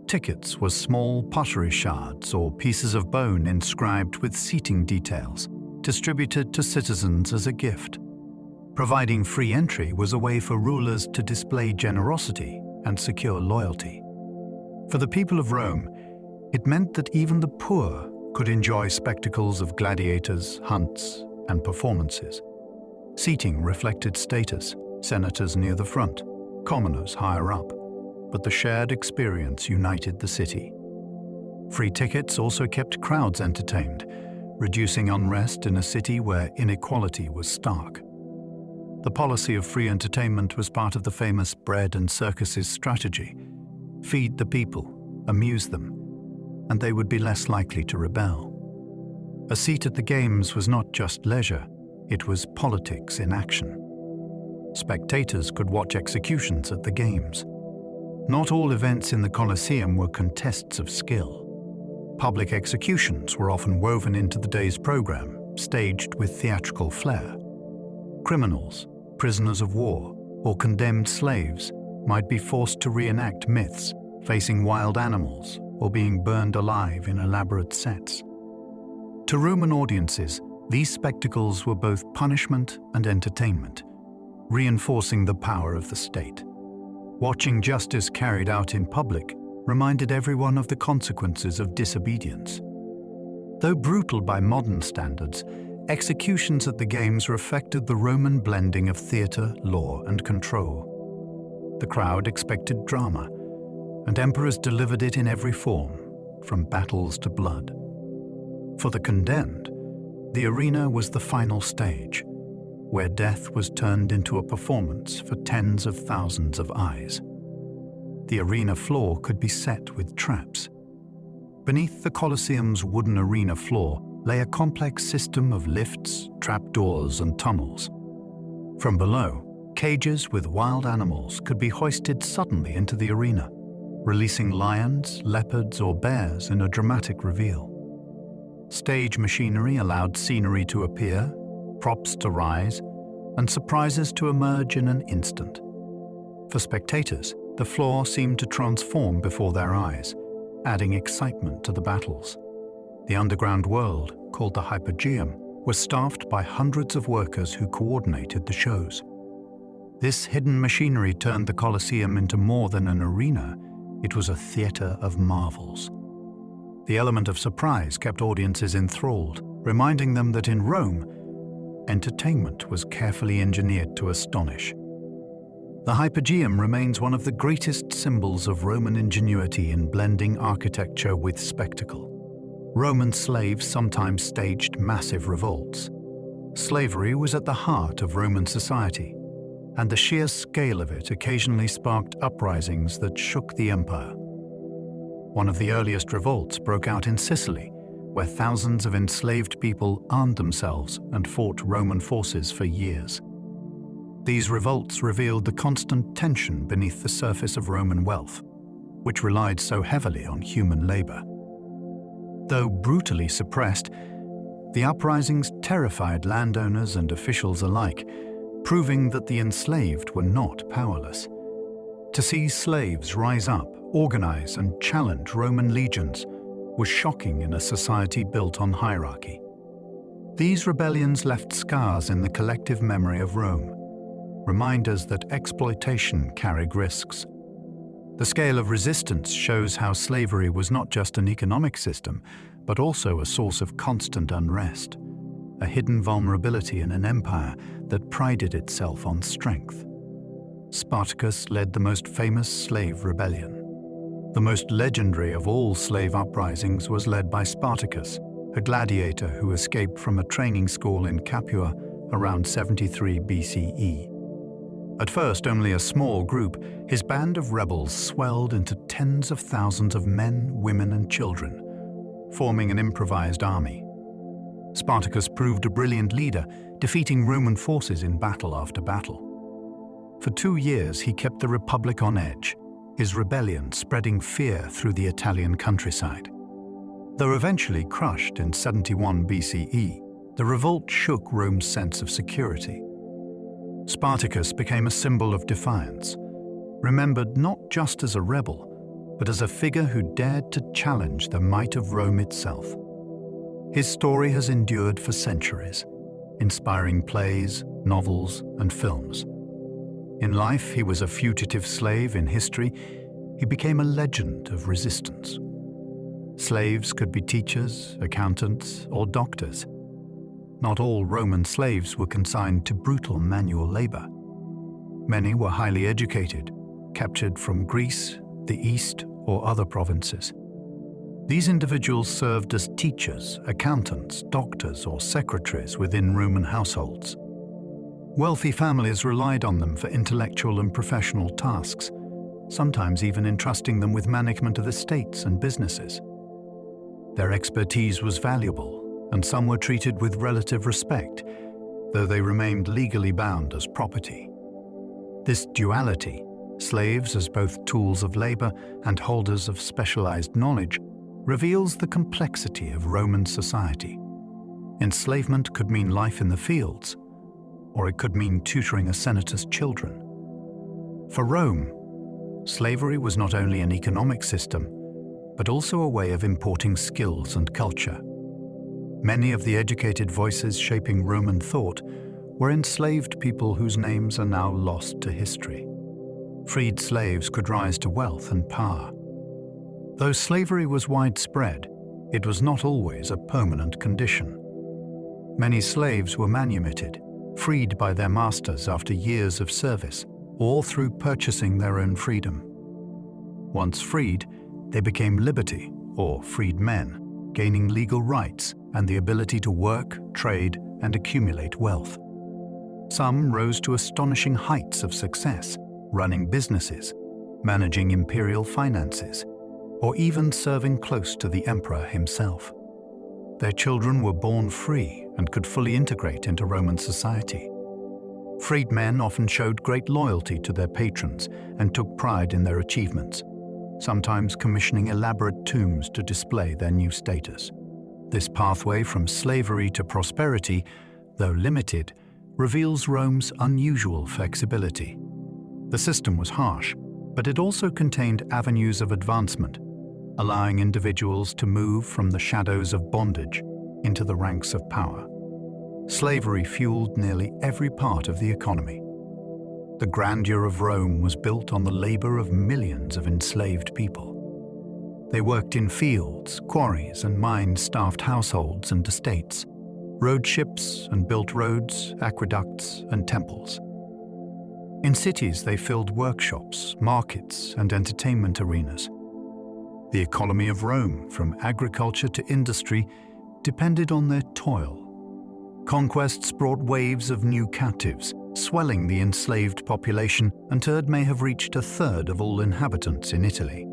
Tickets were small pottery shards or pieces of bone inscribed with seating details, distributed to citizens as a gift. Providing free entry was a way for rulers to display generosity and secure loyalty. For the people of Rome, it meant that even the poor could enjoy spectacles of gladiators, hunts, and performances. Seating reflected status, senators near the front, commoners higher up, but the shared experience united the city. Free tickets also kept crowds entertained, reducing unrest in a city where inequality was stark. The policy of free entertainment was part of the famous bread and circuses strategy. Feed the people, amuse them, and they would be less likely to rebel. A seat at the games was not just leisure, it was politics in action. Spectators could watch executions at the games. Not all events in the Colosseum were contests of skill. Public executions were often woven into the day's program, staged with theatrical flair. Criminals, prisoners of war, or condemned slaves might be forced to reenact myths, facing wild animals, or being burned alive in elaborate sets. To Roman audiences, these spectacles were both punishment and entertainment, reinforcing the power of the state. Watching justice carried out in public reminded everyone of the consequences of disobedience. Though brutal by modern standards, executions at the games reflected the Roman blending of theater, law, and control. The crowd expected drama, and emperors delivered it in every form, from battles to blood. For the condemned, the arena was the final stage, where death was turned into a performance for tens of thousands of eyes. The arena floor could be set with traps. Beneath the Colosseum's wooden arena floor lay a complex system of lifts, trapdoors, and tunnels. From below, cages with wild animals could be hoisted suddenly into the arena. releasing lions, leopards, or bears in a dramatic reveal. Stage machinery allowed scenery to appear, props to rise, and surprises to emerge in an instant. For spectators, the floor seemed to transform before their eyes, adding excitement to the battles. The underground world, called the Hypogeum, was staffed by hundreds of workers who coordinated the shows. This hidden machinery turned the Colosseum into more than an arena. It was a theater of marvels. The element of surprise kept audiences enthralled, reminding them that in Rome, entertainment was carefully engineered to astonish. The Hypogeum remains one of the greatest symbols of Roman ingenuity in blending architecture with spectacle. Roman slaves sometimes staged massive revolts. Slavery was at the heart of Roman society, and the sheer scale of it occasionally sparked uprisings that shook the empire. One of the earliest revolts broke out in Sicily, where thousands of enslaved people armed themselves and fought Roman forces for years. These revolts revealed the constant tension beneath the surface of Roman wealth, which relied so heavily on human labor. Though brutally suppressed, the uprisings terrified landowners and officials alike, proving that the enslaved were not powerless. To see slaves rise up, organize, and challenge Roman legions was shocking in a society built on hierarchy. These rebellions left scars in the collective memory of Rome, reminders that exploitation carried risks. The scale of resistance shows how slavery was not just an economic system, but also a source of constant unrest, a hidden vulnerability in an empire that prided itself on strength. Spartacus led the most famous slave rebellion. The most legendary of all slave uprisings was led by Spartacus, a gladiator who escaped from a training school in Capua around 73 BCE. At first only a small group, his band of rebels swelled into tens of thousands of men, women, and children, forming an improvised army. Spartacus proved a brilliant leader, defeating Roman forces in battle after battle. For 2 years, he kept the Republic on edge, his rebellion spreading fear through the Italian countryside. Though eventually crushed in 71 BCE, the revolt shook Rome's sense of security. Spartacus became a symbol of defiance, remembered not just as a rebel, but as a figure who dared to challenge the might of Rome itself. His story has endured for centuries, inspiring plays, novels, and films. In life, he was a fugitive slave. In history, he became a legend of resistance. Slaves could be teachers, accountants, or doctors. Not all Roman slaves were consigned to brutal manual labor. Many were highly educated, captured from Greece, the East, or other provinces. These individuals served as teachers, accountants, doctors, or secretaries within Roman households. Wealthy families relied on them for intellectual and professional tasks, sometimes even entrusting them with management of estates and businesses. Their expertise was valuable, and some were treated with relative respect, though they remained legally bound as property. This duality, slaves as both tools of labor and holders of specialized knowledge, reveals the complexity of Roman society. Enslavement could mean life in the fields, or it could mean tutoring a senator's children. For Rome, slavery was not only an economic system, but also a way of importing skills and culture. Many of the educated voices shaping Roman thought were enslaved people whose names are now lost to history. Freed slaves could rise to wealth and power. Though slavery was widespread, it was not always a permanent condition. Many slaves were manumitted, freed by their masters after years of service, or through purchasing their own freedom. Once freed, they became liberty, or freed men, gaining legal rights and the ability to work, trade, and accumulate wealth. Some rose to astonishing heights of success, running businesses, managing imperial finances, or even serving close to the emperor himself. Their children were born free and could fully integrate into Roman society. Freed men often showed great loyalty to their patrons and took pride in their achievements. sometimes commissioning elaborate tombs to display their new status. This pathway from slavery to prosperity, though limited, reveals Rome's unusual flexibility. The system was harsh, but it also contained avenues of advancement, allowing individuals to move from the shadows of bondage into the ranks of power. Slavery fueled nearly every part of the economy. The grandeur of Rome was built on the labor of millions of enslaved people. They worked in fields, quarries, and mines, staffed households and estates, rowed ships and built roads, aqueducts, and temples. In cities, they filled workshops, markets, and entertainment arenas. The economy of Rome, from agriculture to industry, depended on their toil. Conquests brought waves of new captives, swelling the enslaved population until it may have reached a third of all inhabitants in Italy.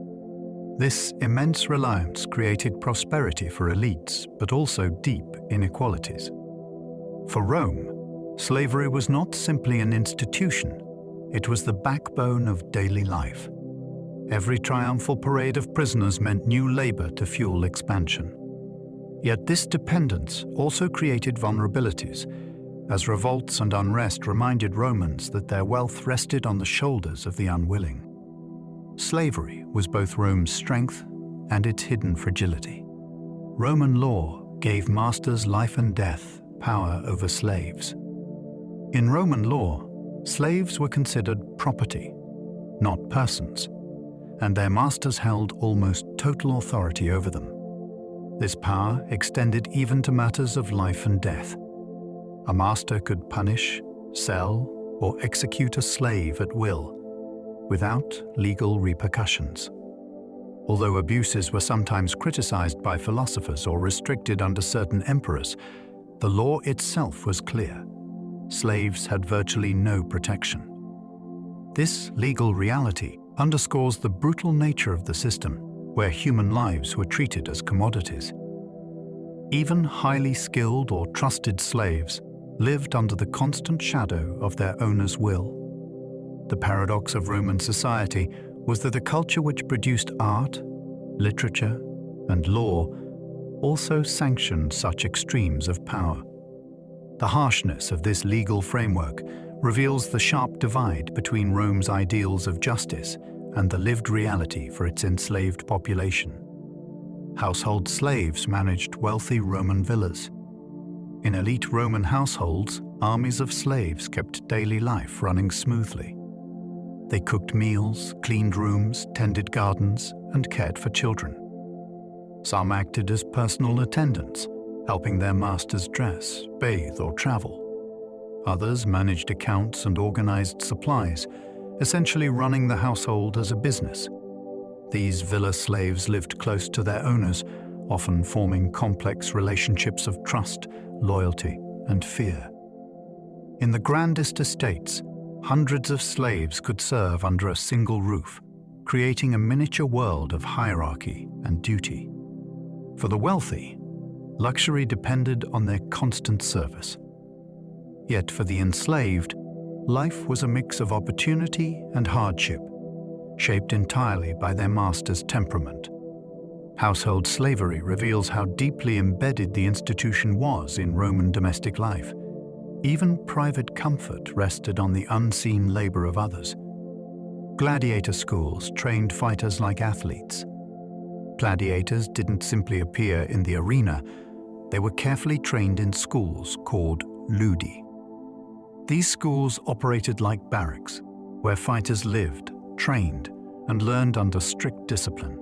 This immense reliance created prosperity for elites, but also deep inequalities. For Rome, slavery was not simply an institution, it was the backbone of daily life. Every triumphal parade of prisoners meant new labor to fuel expansion. Yet this dependence also created vulnerabilities, as revolts and unrest reminded Romans that their wealth rested on the shoulders of the unwilling. Slavery was both Rome's strength and its hidden fragility. Roman law gave masters life and death power over slaves. In Roman law, slaves were considered property, not persons, and their masters held almost total authority over them. This power extended even to matters of life and death. A master could punish, sell, or execute a slave at will, without legal repercussions. Although abuses were sometimes criticized by philosophers or restricted under certain emperors, the law itself was clear. Slaves had virtually no protection. This legal reality underscores the brutal nature of the system, where human lives were treated as commodities. Even highly skilled or trusted slaves lived under the constant shadow of their owner's will. The paradox of Roman society was that a culture which produced art, literature, and law also sanctioned such extremes of power. The harshness of this legal framework reveals the sharp divide between Rome's ideals of justice and the lived reality for its enslaved population. Household slaves managed wealthy Roman villas. In elite Roman households, armies of slaves kept daily life running smoothly. They cooked meals, cleaned rooms, tended gardens, and cared for children. Some acted as personal attendants, helping their masters dress, bathe, or travel. Others managed accounts and organized supplies, essentially running the household as a business. These villa slaves lived close to their owners, often forming complex relationships of trust, loyalty, and fear. In the grandest estates, hundreds of slaves could serve under a single roof, creating a miniature world of hierarchy and duty. For the wealthy, luxury depended on their constant service. Yet for the enslaved, life was a mix of opportunity and hardship, shaped entirely by their master's temperament. Household slavery reveals how deeply embedded the institution was in Roman domestic life. Even private comfort rested on the unseen labor of others. Gladiator schools trained fighters like athletes. Gladiators didn't simply appear in the arena, they were carefully trained in schools called ludi. These schools operated like barracks, where fighters lived, trained, and learned under strict discipline.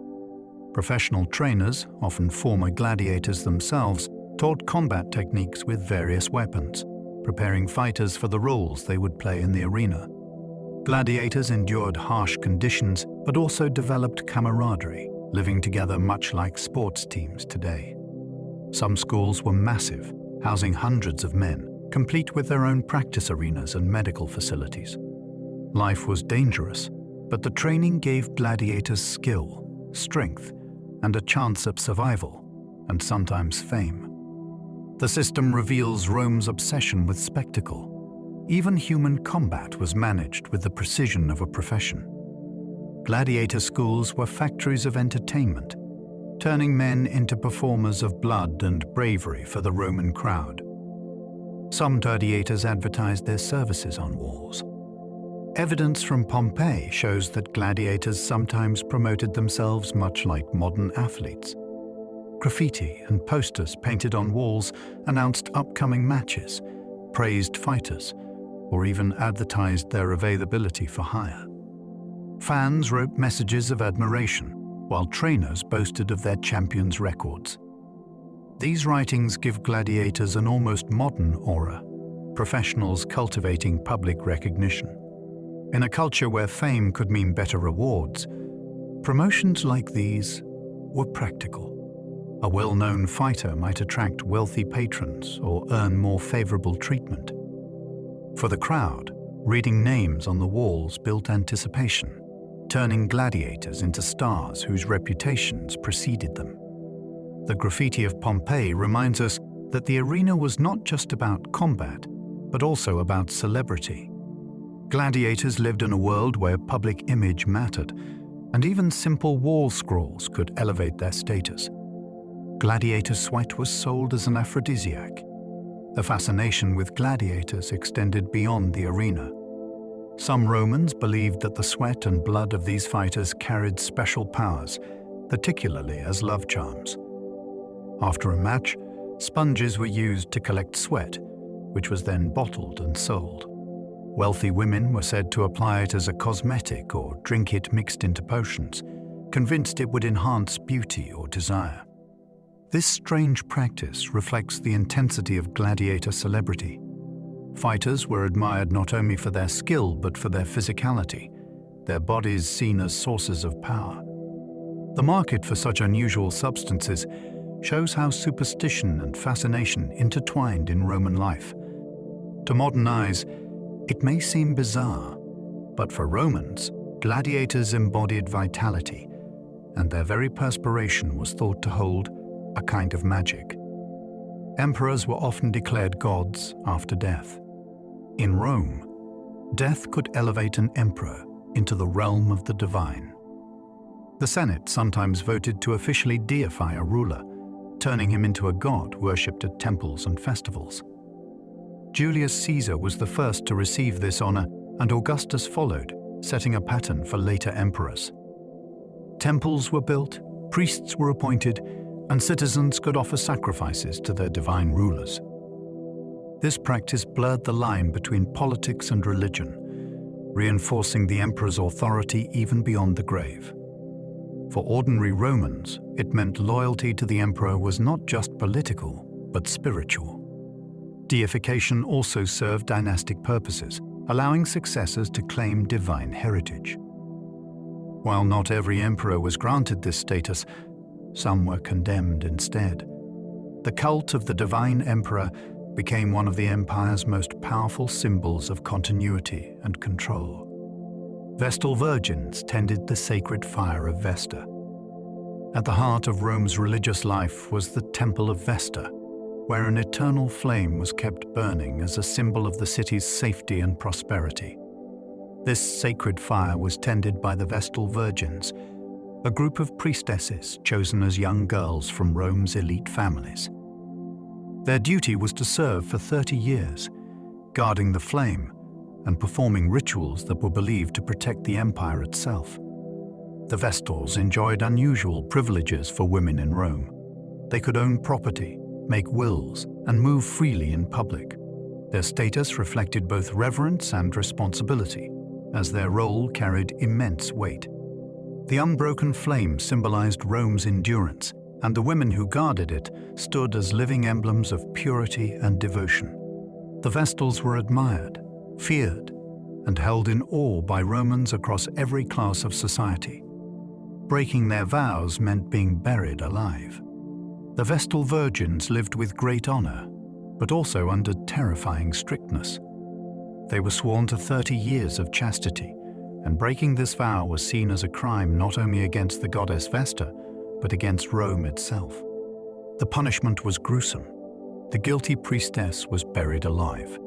Professional trainers, often former gladiators themselves, taught combat techniques with various weapons, preparing fighters for the roles they would play in the arena. Gladiators endured harsh conditions, but also developed camaraderie, living together much like sports teams today. Some schools were massive, housing hundreds of men, complete with their own practice arenas and medical facilities. Life was dangerous, but the training gave gladiators skill, strength, and a chance at survival, and sometimes fame. The system reveals Rome's obsession with spectacle. Even human combat was managed with the precision of a profession. gladiator schools were factories of entertainment, turning men into performers of blood and bravery for the Roman crowd. Some gladiators advertised their services on walls. Evidence from Pompeii shows that gladiators sometimes promoted themselves much like modern athletes. Graffiti and posters painted on walls announced upcoming matches, praised fighters, or even advertised their availability for hire. Fans wrote messages of admiration, while trainers boasted of their champions' records. These writings give gladiators an almost modern aura, professionals cultivating public recognition. In a culture where fame could mean better rewards, promotions like these were practical. A well-known fighter might attract wealthy patrons or earn more favorable treatment. For the crowd, reading names on the walls built anticipation, turning gladiators into stars whose reputations preceded them. The graffiti of Pompeii reminds us that the arena was not just about combat, but also about celebrity. Gladiators lived in a world where public image mattered, and even simple wall scrolls could elevate their status. Gladiator sweat was sold as an aphrodisiac. The fascination with gladiators extended beyond the arena. Some Romans believed that the sweat and blood of these fighters carried special powers, particularly as love charms. After a match, sponges were used to collect sweat, which was then bottled and sold. Wealthy women were said to apply it as a cosmetic or drink it mixed into potions, convinced it would enhance beauty or desire. This strange practice reflects the intensity of gladiator celebrity. Fighters were admired not only for their skill but for their physicality, their bodies seen as sources of power. The market for such unusual substances shows how superstition and fascination intertwined in Roman life. To modern eyes, it may seem bizarre, but for Romans, gladiators embodied vitality, and their very perspiration was thought to hold a kind of magic. Emperors were often declared gods after death. In Rome, death could elevate an emperor into the realm of the divine. The Senate sometimes voted to officially deify a ruler, turning him into a god worshipped at temples and festivals. Julius Caesar was the first to receive this honor, and Augustus followed, setting a pattern for later emperors. Temples were built, priests were appointed, and citizens could offer sacrifices to their divine rulers. This practice blurred the line between politics and religion, reinforcing the emperor's authority even beyond the grave. For ordinary Romans, it meant loyalty to the emperor was not just political, but spiritual. Deification also served dynastic purposes, allowing successors to claim divine heritage. While not every emperor was granted this status, some were condemned instead. The cult of the divine emperor became one of the empire's most powerful symbols of continuity and control. Vestal virgins tended the sacred fire of Vesta. At the heart of Rome's religious life was the Temple of Vesta, where an eternal flame was kept burning as a symbol of the city's safety and prosperity. This sacred fire was tended by the Vestal Virgins, a group of priestesses chosen as young girls from Rome's elite families. Their duty was to serve for 30 years, guarding the flame and performing rituals that were believed to protect the empire itself. The Vestals enjoyed unusual privileges for women in Rome. They could own property, make wills, and move freely in public. Their status reflected both reverence and responsibility, as their role carried immense weight. The unbroken flame symbolized Rome's endurance, and the women who guarded it stood as living emblems of purity and devotion. The Vestals were admired, feared, and held in awe by Romans across every class of society. Breaking their vows meant being buried alive. The Vestal Virgins lived with great honor, but also under terrifying strictness. They were sworn to 30 years of chastity, and breaking this vow was seen as a crime not only against the goddess Vesta, but against Rome itself. The punishment was gruesome. The guilty priestess was buried alive.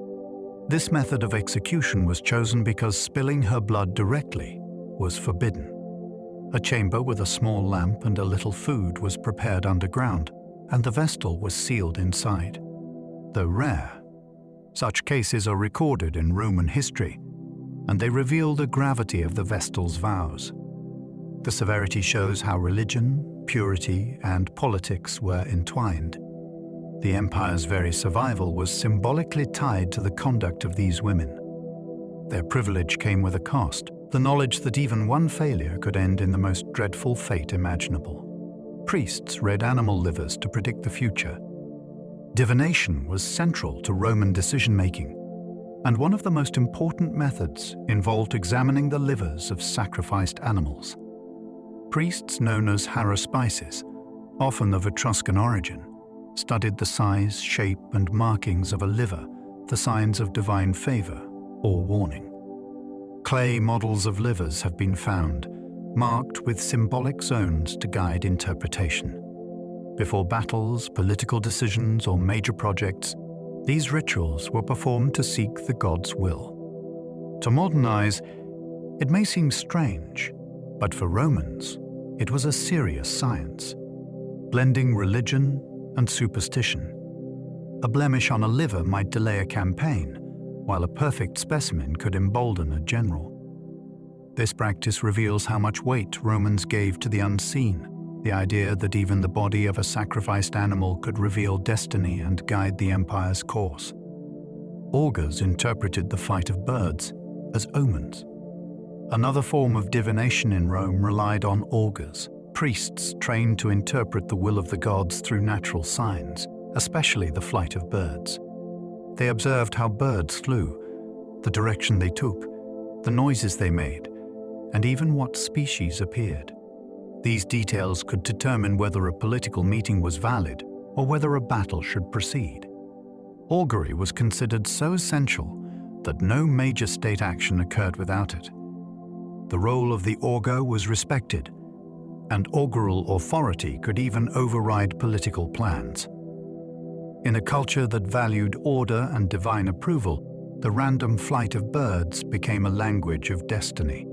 This method of execution was chosen because spilling her blood directly was forbidden. A chamber with a small lamp and a little food was prepared underground, and the vestal was sealed inside. Though rare, such cases are recorded in Roman history, and they reveal the gravity of the vestal's vows. The severity shows how religion, purity, and politics were entwined. The empire's very survival was symbolically tied to the conduct of these women. Their privilege came with a cost, the knowledge that even one failure could end in the most dreadful fate imaginable. Priests read animal livers to predict the future. Divination was central to Roman decision-making, and one of the most important methods involved examining the livers of sacrificed animals. Priests known as haruspices, often of Etruscan origin, studied the size, shape, and markings of a liver for signs of divine favor or warning. Clay models of livers have been found, marked with symbolic zones to guide interpretation. Before battles, political decisions, or major projects, these rituals were performed to seek the god's will. To modern eyes, it may seem strange, but for Romans, it was a serious science, blending religion and superstition. A blemish on a liver might delay a campaign, while a perfect specimen could embolden a general. This practice reveals how much weight Romans gave to the unseen, the idea that even the body of a sacrificed animal could reveal destiny and guide the empire's course. Augurs interpreted the flight of birds as omens. Another form of divination in Rome relied on augurs, priests trained to interpret the will of the gods through natural signs, especially the flight of birds. They observed how birds flew, the direction they took, the noises they made, and even what species appeared. These details could determine whether a political meeting was valid or whether a battle should proceed. Augury was considered so essential that no major state action occurred without it. The role of the augur was respected, and augural authority could even override political plans. In a culture that valued order and divine approval, the random flight of birds became a language of destiny.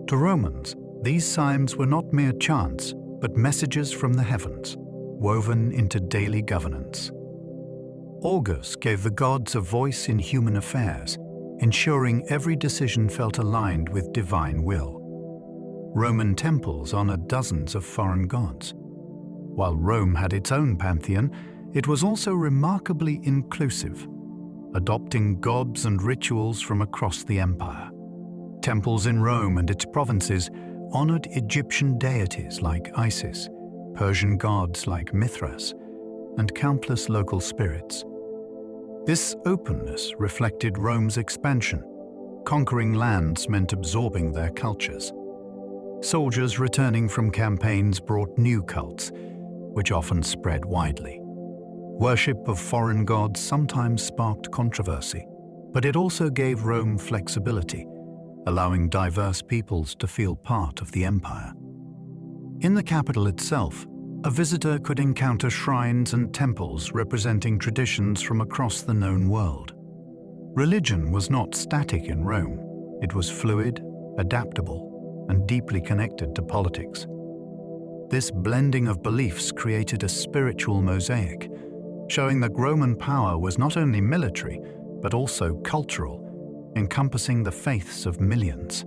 To Romans, these signs were not mere chance, but messages from the heavens, woven into daily governance. Augurs gave the gods a voice in human affairs, ensuring every decision felt aligned with divine will. Roman temples honored dozens of foreign gods. While Rome had its own pantheon, it was also remarkably inclusive, adopting gods and rituals from across the empire. Temples in Rome and its provinces honored Egyptian deities like Isis, Persian gods like Mithras, and countless local spirits. This openness reflected Rome's expansion. Conquering lands meant absorbing their cultures. Soldiers returning from campaigns brought new cults, which often spread widely. Worship of foreign gods sometimes sparked controversy, but it also gave Rome flexibility, allowing diverse peoples to feel part of the empire. In the capital itself, a visitor could encounter shrines and temples representing traditions from across the known world. Religion was not static in Rome. It was fluid, adaptable, and deeply connected to politics. This blending of beliefs created a spiritual mosaic, showing that Roman power was not only military, but also cultural, encompassing the faiths of millions.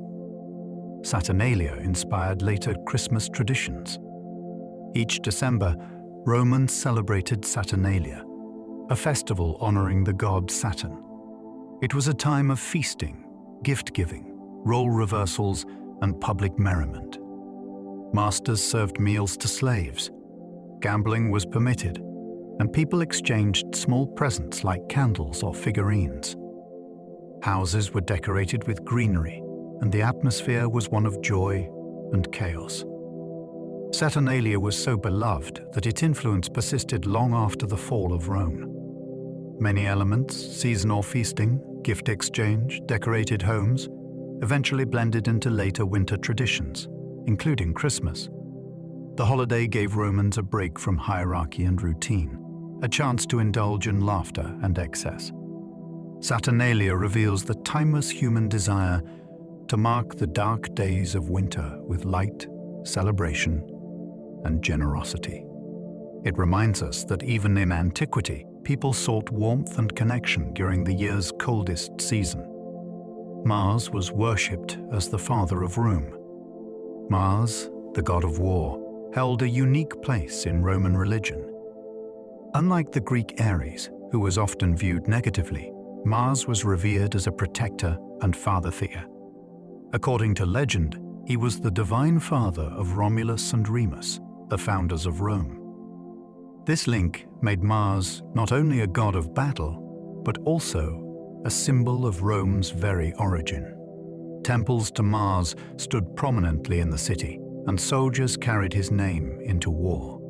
Saturnalia inspired later Christmas traditions. Each December, Romans celebrated Saturnalia, a festival honoring the god Saturn. It was a time of feasting, gift-giving, role reversals, and public merriment. Masters served meals to slaves. Gambling was permitted, and people exchanged small presents like candles or figurines. Houses were decorated with greenery, and the atmosphere was one of joy and chaos. Saturnalia was so beloved that its influence persisted long after the fall of Rome. Many elements, seasonal feasting, gift exchange, decorated homes, eventually blended into later winter traditions, including Christmas. The holiday gave Romans a break from hierarchy and routine, a chance to indulge in laughter and excess. Saturnalia reveals the timeless human desire to mark the dark days of winter with light, celebration, and generosity. It reminds us that even in antiquity, people sought warmth and connection during the year's coldest season. Mars was worshipped as the father of Rome. Mars, the god of war, held a unique place in Roman religion. Unlike the Greek Ares, who was often viewed negatively, Mars was revered as a protector and father figure. According to legend, he was the divine father of Romulus and Remus, the founders of Rome. This link made Mars not only a god of battle, but also a symbol of Rome's very origin. Temples to Mars stood prominently in the city, and soldiers carried his name into war.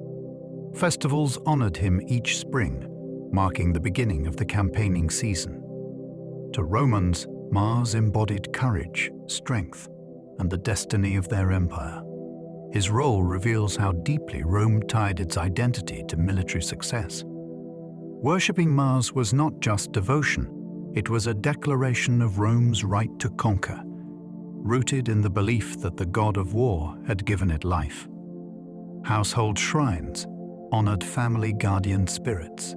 Festivals honored him each spring, marking the beginning of the campaigning season. To Romans, Mars embodied courage, strength, and the destiny of their empire. His role reveals how deeply Rome tied its identity to military success. Worshipping Mars was not just devotion, it was a declaration of Rome's right to conquer, rooted in the belief that the god of war had given it life. Household shrines honored family guardian spirits.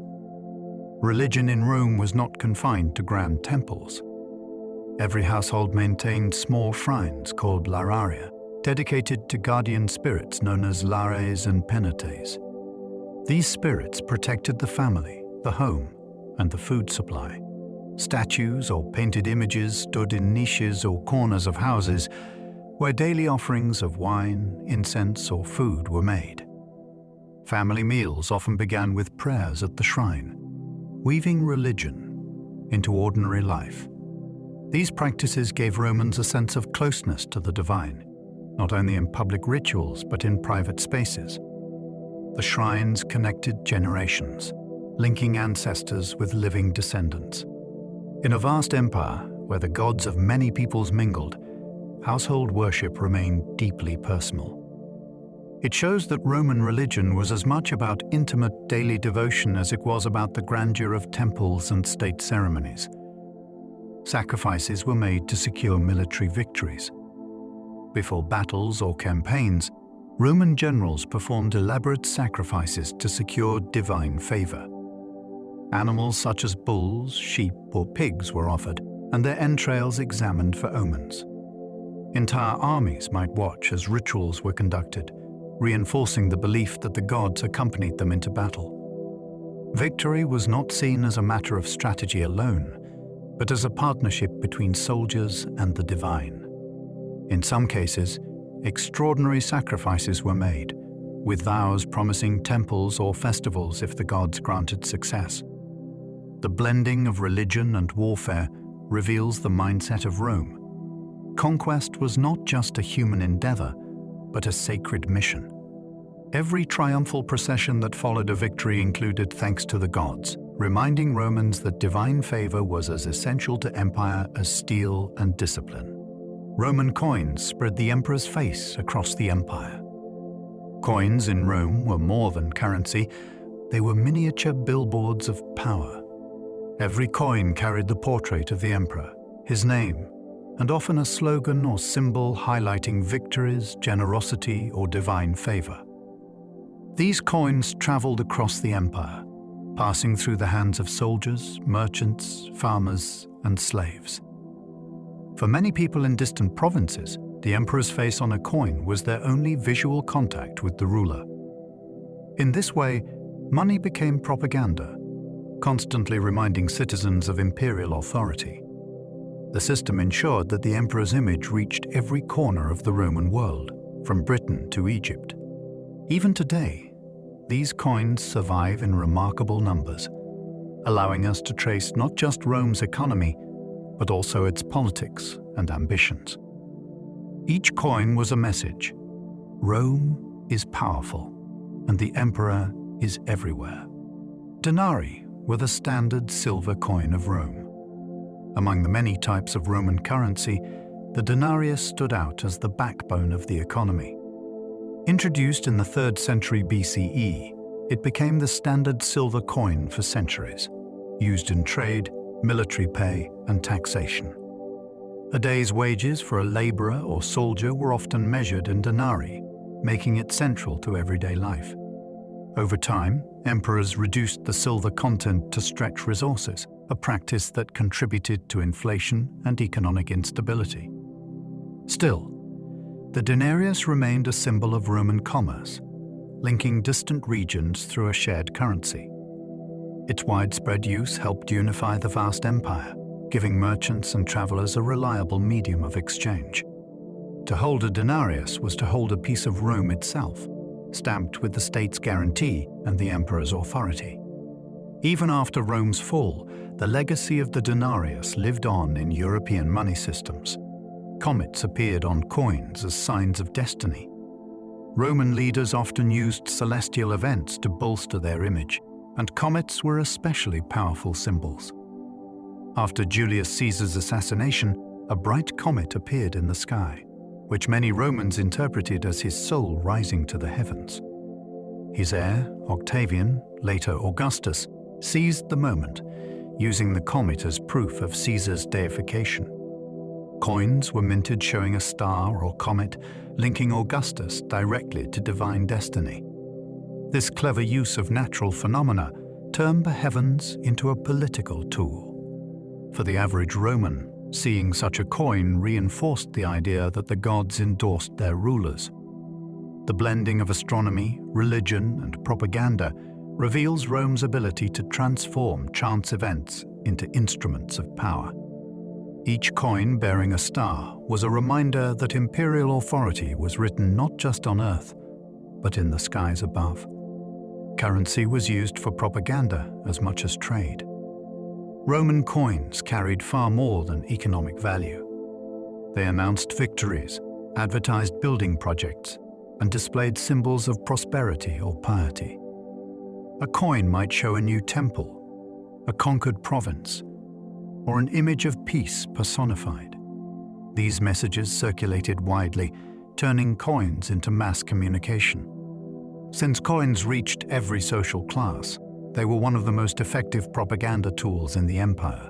Religion in Rome was not confined to grand temples. Every household maintained small shrines called lararia, dedicated to guardian spirits known as lares and penates. These spirits protected the family, the home, and the food supply. Statues or painted images stood in niches or corners of houses where daily offerings of wine, incense, or food were made. Family meals often began with prayers at the shrine, weaving religion into ordinary life. These practices gave Romans a sense of closeness to the divine, not only in public rituals but in private spaces. The shrines connected generations, linking ancestors with living descendants. In a vast empire where the gods of many peoples mingled, household worship remained deeply personal. It shows that Roman religion was as much about intimate daily devotion as it was about the grandeur of temples and state ceremonies. Sacrifices were made to secure military victories. Before battles or campaigns, Roman generals performed elaborate sacrifices to secure divine favor. Animals such as bulls, sheep, or pigs were offered, and their entrails examined for omens. Entire armies might watch as rituals were conducted, reinforcing the belief that the gods accompanied them into battle. Victory was not seen as a matter of strategy alone, but as a partnership between soldiers and the divine. In some cases, extraordinary sacrifices were made, with vows promising temples or festivals if the gods granted success. The blending of religion and warfare reveals the mindset of Rome. Conquest was not just a human endeavor, but a sacred mission. Every triumphal procession that followed a victory included thanks to the gods, reminding Romans that divine favor was as essential to empire as steel and discipline. Roman coins spread the emperor's face across the empire. Coins in Rome were more than currency, they were miniature billboards of power. Every coin carried the portrait of the emperor, his name, and often a slogan or symbol highlighting victories, generosity, or divine favor. These coins traveled across the empire, passing through the hands of soldiers, merchants, farmers, and slaves. For many people in distant provinces, the emperor's face on a coin was their only visual contact with the ruler. In this way, money became propaganda, constantly reminding citizens of imperial authority. The system ensured that the emperor's image reached every corner of the Roman world, from Britain to Egypt. Even today, these coins survive in remarkable numbers, allowing us to trace not just Rome's economy, but also its politics and ambitions. Each coin was a message. Rome is powerful, and the emperor is everywhere. Denarii were the standard silver coin of Rome. Among the many types of Roman currency, the denarius stood out as the backbone of the economy. Introduced in the 3rd century BCE, it became the standard silver coin for centuries, used in trade, military pay, and taxation. A day's wages for a laborer or soldier were often measured in denarii, making it central to everyday life. Over time, emperors reduced the silver content to stretch resources, a practice that contributed to inflation and economic instability. Still, the denarius remained a symbol of Roman commerce, linking distant regions through a shared currency. Its widespread use helped unify the vast empire, giving merchants and travelers a reliable medium of exchange. To hold a denarius was to hold a piece of Rome itself, stamped with the state's guarantee and the emperor's authority. Even after Rome's fall, the legacy of the denarius lived on in European money systems. Comets appeared on coins as signs of destiny. Roman leaders often used celestial events to bolster their image, and comets were especially powerful symbols. After Julius Caesar's assassination, a bright comet appeared in the sky, which many Romans interpreted as his soul rising to the heavens. His heir, Octavian, later Augustus, seized the moment, using the comet as proof of Caesar's deification. Coins were minted showing a star or comet, linking Augustus directly to divine destiny. This clever use of natural phenomena turned the heavens into a political tool. For the average Roman, seeing such a coin reinforced the idea that the gods endorsed their rulers. The blending of astronomy, religion, and propaganda reveals Rome's ability to transform chance events into instruments of power. Each coin bearing a star was a reminder that imperial authority was written not just on earth, but in the skies above. Currency was used for propaganda as much as trade. Roman coins carried far more than economic value. They announced victories, advertised building projects, and displayed symbols of prosperity or piety. A coin might show a new temple, a conquered province, or an image of peace personified. These messages circulated widely, turning coins into mass communication. Since coins reached every social class, they were one of the most effective propaganda tools in the empire.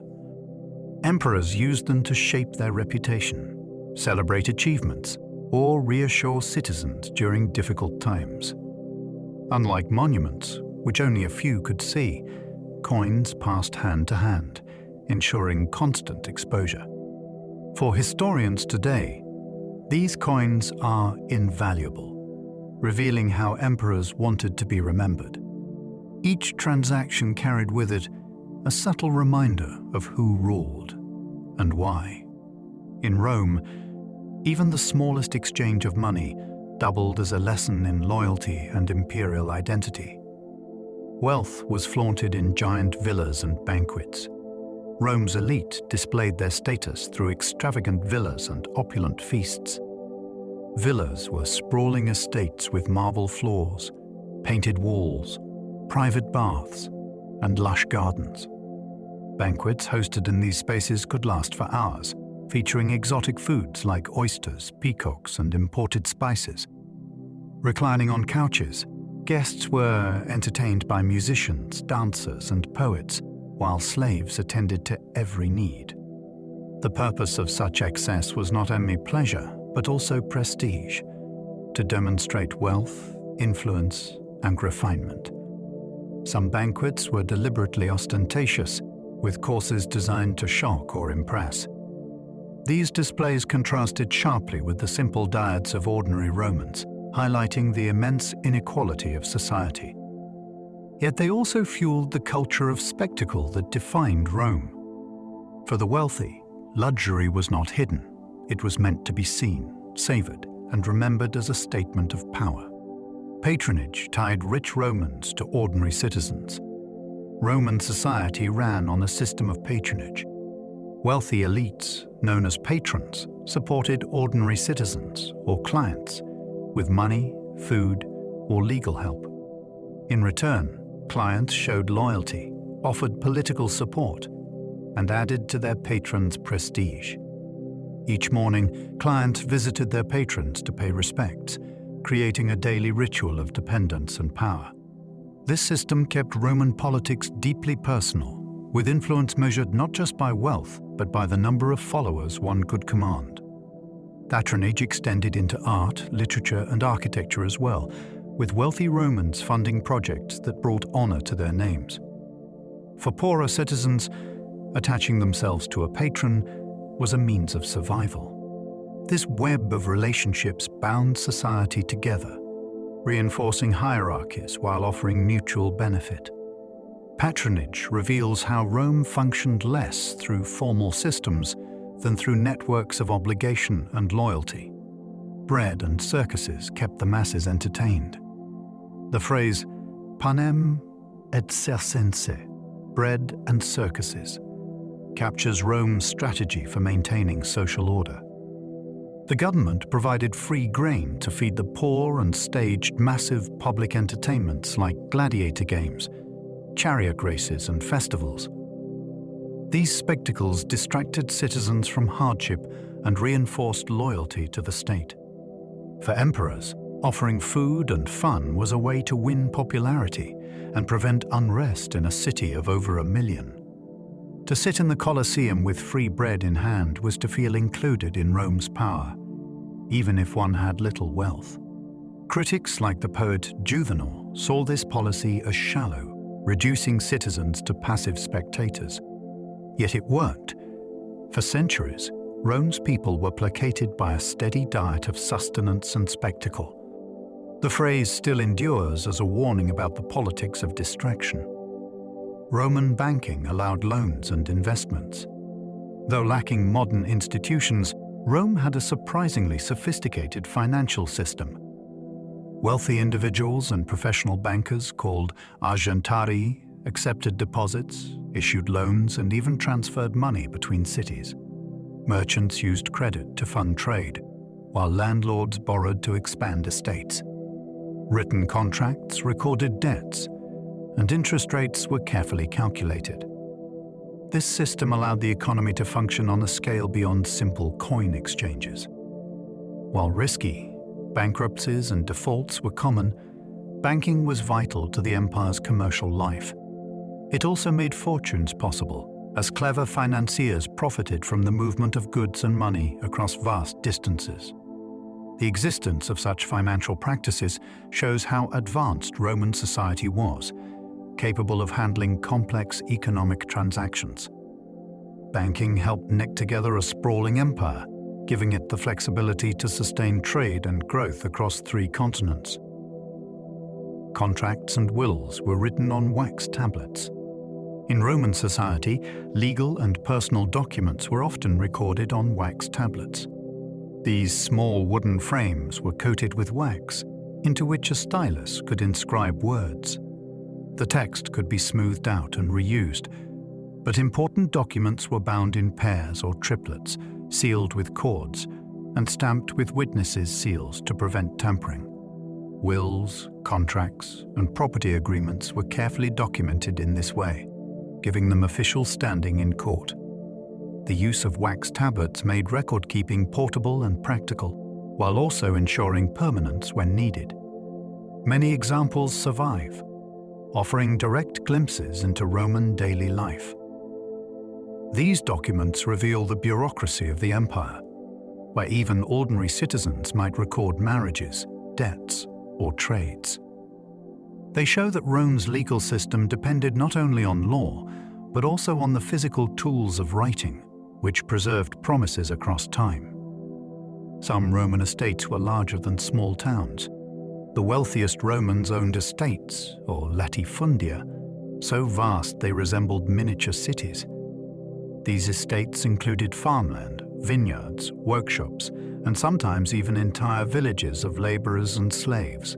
Emperors used them to shape their reputation, celebrate achievements, or reassure citizens during difficult times. Unlike monuments, which only a few could see, coins passed hand to hand, ensuring constant exposure. For historians today, these coins are invaluable, revealing how emperors wanted to be remembered. Each transaction carried with it a subtle reminder of who ruled and why. In Rome, even the smallest exchange of money doubled as a lesson in loyalty and imperial identity. Wealth was flaunted in giant villas and banquets. Rome's elite displayed their status through extravagant villas and opulent feasts. Villas were sprawling estates with marble floors, painted walls, private baths, and lush gardens. Banquets hosted in these spaces could last for hours, featuring exotic foods like oysters, peacocks, and imported spices. Reclining on couches, guests were entertained by musicians, dancers, and poets, while slaves attended to every need. The purpose of such excess was not only pleasure, but also prestige, to demonstrate wealth, influence, and refinement. Some banquets were deliberately ostentatious, with courses designed to shock or impress. These displays contrasted sharply with the simple diets of ordinary Romans, highlighting the immense inequality of society. Yet they also fueled the culture of spectacle that defined Rome. For the wealthy, luxury was not hidden. It was meant to be seen, savored, and remembered as a statement of power. Patronage tied rich Romans to ordinary citizens. Roman society ran on a system of patronage. Wealthy elites, known as patrons, supported ordinary citizens or clients with money, food, or legal help. In return, clients showed loyalty, offered political support, and added to their patrons' prestige. Each morning, clients visited their patrons to pay respects, creating a daily ritual of dependence and power. This system kept Roman politics deeply personal, with influence measured not just by wealth, but by the number of followers one could command. Patronage extended into art, literature, and architecture as well, with wealthy Romans funding projects that brought honor to their names. For poorer citizens, attaching themselves to a patron was a means of survival. This web of relationships bound society together, reinforcing hierarchies while offering mutual benefit. Patronage reveals how Rome functioned less through formal systems than through networks of obligation and loyalty. Bread and circuses kept the masses entertained. The phrase panem et circense, bread and circuses, captures Rome's strategy for maintaining social order. The government provided free grain to feed the poor and staged massive public entertainments like gladiator games, chariot races, and festivals. These spectacles distracted citizens from hardship and reinforced loyalty to the state. For emperors, offering food and fun was a way to win popularity and prevent unrest in a city of over 1 million. To sit in the Colosseum with free bread in hand was to feel included in Rome's power, even if one had little wealth. Critics like the poet Juvenal saw this policy as shallow, reducing citizens to passive spectators. Yet it worked. For centuries, Rome's people were placated by a steady diet of sustenance and spectacle. The phrase still endures as a warning about the politics of distraction. Roman banking allowed loans and investments. Though lacking modern institutions, Rome had a surprisingly sophisticated financial system. Wealthy individuals and professional bankers called argentarii accepted deposits, issued loans, and even transferred money between cities. Merchants used credit to fund trade, while landlords borrowed to expand estates. Written contracts recorded debts, and interest rates were carefully calculated. This system allowed the economy to function on a scale beyond simple coin exchanges. While risky, bankruptcies and defaults were common, banking was vital to the empire's commercial life. It also made fortunes possible, as clever financiers profited from the movement of goods and money across vast distances. The existence of such financial practices shows how advanced Roman society was, capable of handling complex economic transactions. Banking helped knit together a sprawling empire, giving it the flexibility to sustain trade and growth across 3 continents. Contracts and wills were written on wax tablets. In Roman society, legal and personal documents were often recorded on wax tablets. These small wooden frames were coated with wax, into which a stylus could inscribe words. The text could be smoothed out and reused, but important documents were bound in pairs or triplets, sealed with cords, and stamped with witnesses' seals to prevent tampering. Wills, contracts, and property agreements were carefully documented in this way, giving them official standing in court. The use of wax tablets made record-keeping portable and practical, while also ensuring permanence when needed. Many examples survive, offering direct glimpses into Roman daily life. These documents reveal the bureaucracy of the empire, where even ordinary citizens might record marriages, debts, or trades. They show that Rome's legal system depended not only on law, but also on the physical tools of writing, which preserved promises across time. Some Roman estates were larger than small towns. The wealthiest Romans owned estates, or latifundia, so vast they resembled miniature cities. These estates included farmland, vineyards, workshops, and sometimes even entire villages of laborers and slaves.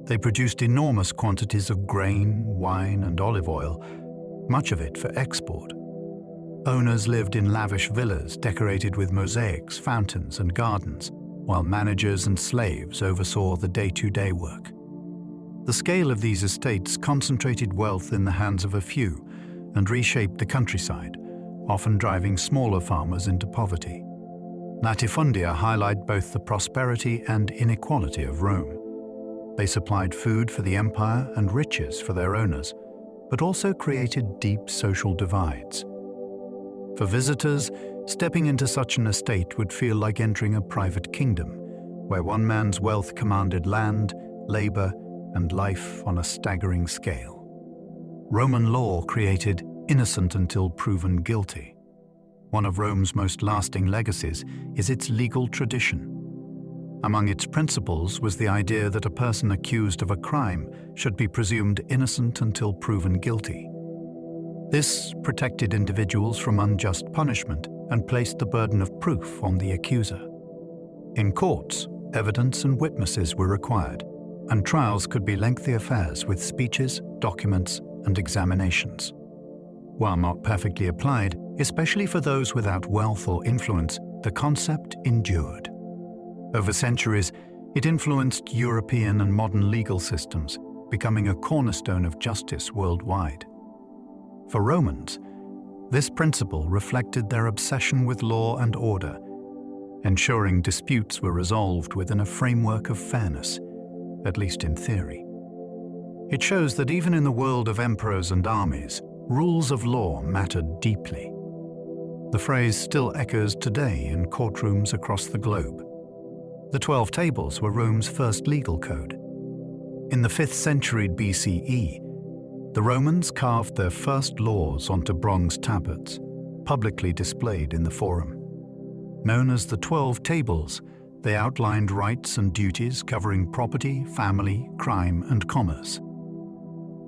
They produced enormous quantities of grain, wine, and olive oil, much of it for export. Owners lived in lavish villas decorated with mosaics, fountains, and gardens, while managers and slaves oversaw the day-to-day work. The scale of these estates concentrated wealth in the hands of a few and reshaped the countryside, often driving smaller farmers into poverty. Latifundia highlight both the prosperity and inequality of Rome. They supplied food for the empire and riches for their owners, but also created deep social divides. For visitors, stepping into such an estate would feel like entering a private kingdom, where one man's wealth commanded land, labor, and life on a staggering scale. Roman law created innocent until proven guilty. One of Rome's most lasting legacies is its legal tradition. Among its principles was the idea that a person accused of a crime should be presumed innocent until proven guilty. This protected individuals from unjust punishment and placed the burden of proof on the accuser. In courts, evidence and witnesses were required, and trials could be lengthy affairs with speeches, documents, and examinations. While not perfectly applied, especially for those without wealth or influence, the concept endured. Over centuries, it influenced European and modern legal systems, becoming a cornerstone of justice worldwide. For Romans, this principle reflected their obsession with law and order, ensuring disputes were resolved within a framework of fairness, at least in theory. It shows that even in the world of emperors and armies, rules of law mattered deeply. The phrase still echoes today in courtrooms across the globe. The 12 Tables were Rome's first legal code. In the 5th century BCE, the Romans carved their first laws onto bronze tablets, publicly displayed in the Forum. Known as the 12 Tables, they outlined rights and duties covering property, family, crime, and commerce.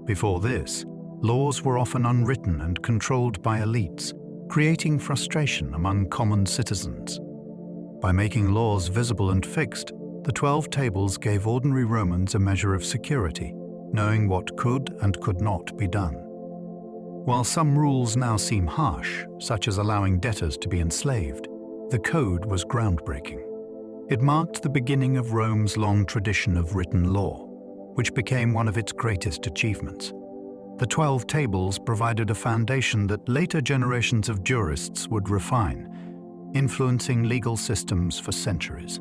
Before this, laws were often unwritten and controlled by elites, creating frustration among common citizens. By making laws visible and fixed, the 12 Tables gave ordinary Romans a measure of security, knowing what could and could not be done. While some rules now seem harsh, such as allowing debtors to be enslaved, the code was groundbreaking. It marked the beginning of Rome's long tradition of written law, which became one of its greatest achievements. The 12 Tables provided a foundation that later generations of jurists would refine, influencing legal systems for centuries.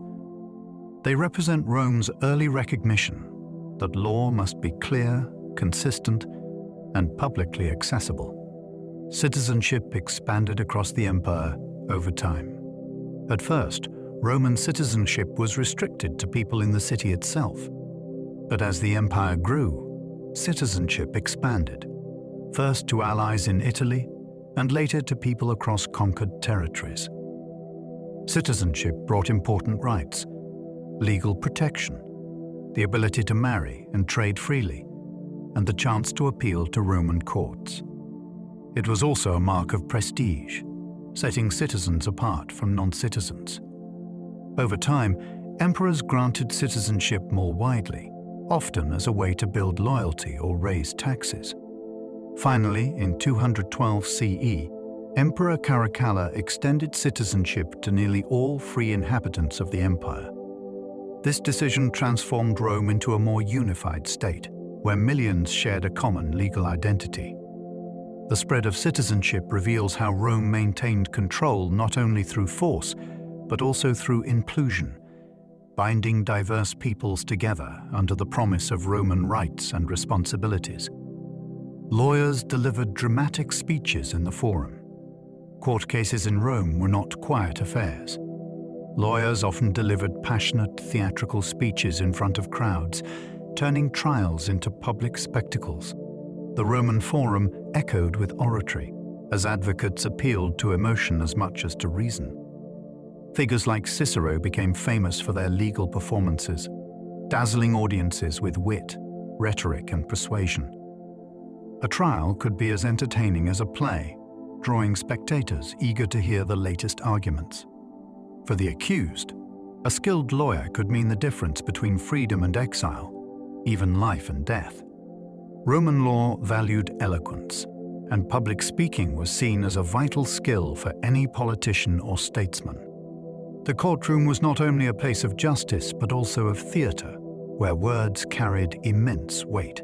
They represent Rome's early recognition that law must be clear, consistent, and publicly accessible. Citizenship expanded across the empire over time. At first, Roman citizenship was restricted to people in the city itself. But as the empire grew, citizenship expanded, first to allies in Italy and later to people across conquered territories. Citizenship brought important rights, legal protection, the ability to marry and trade freely, and the chance to appeal to Roman courts. It was also a mark of prestige, setting citizens apart from non-citizens. Over time, emperors granted citizenship more widely, often as a way to build loyalty or raise taxes. Finally, in 212 CE, Emperor Caracalla extended citizenship to nearly all free inhabitants of the empire. This decision transformed Rome into a more unified state, where millions shared a common legal identity. The spread of citizenship reveals how Rome maintained control not only through force, but also through inclusion, binding diverse peoples together under the promise of Roman rights and responsibilities. Lawyers delivered dramatic speeches in the Forum. Court cases in Rome were not quiet affairs. Lawyers often delivered passionate theatrical speeches in front of crowds, turning trials into public spectacles. The Roman Forum echoed with oratory, as advocates appealed to emotion as much as to reason. Figures like Cicero became famous for their legal performances, dazzling audiences with wit, rhetoric, and persuasion. A trial could be as entertaining as a play, drawing spectators eager to hear the latest arguments. For the accused, a skilled lawyer could mean the difference between freedom and exile, even life and death. Roman law valued eloquence, and public speaking was seen as a vital skill for any politician or statesman. The courtroom was not only a place of justice, but also of theatre, where words carried immense weight.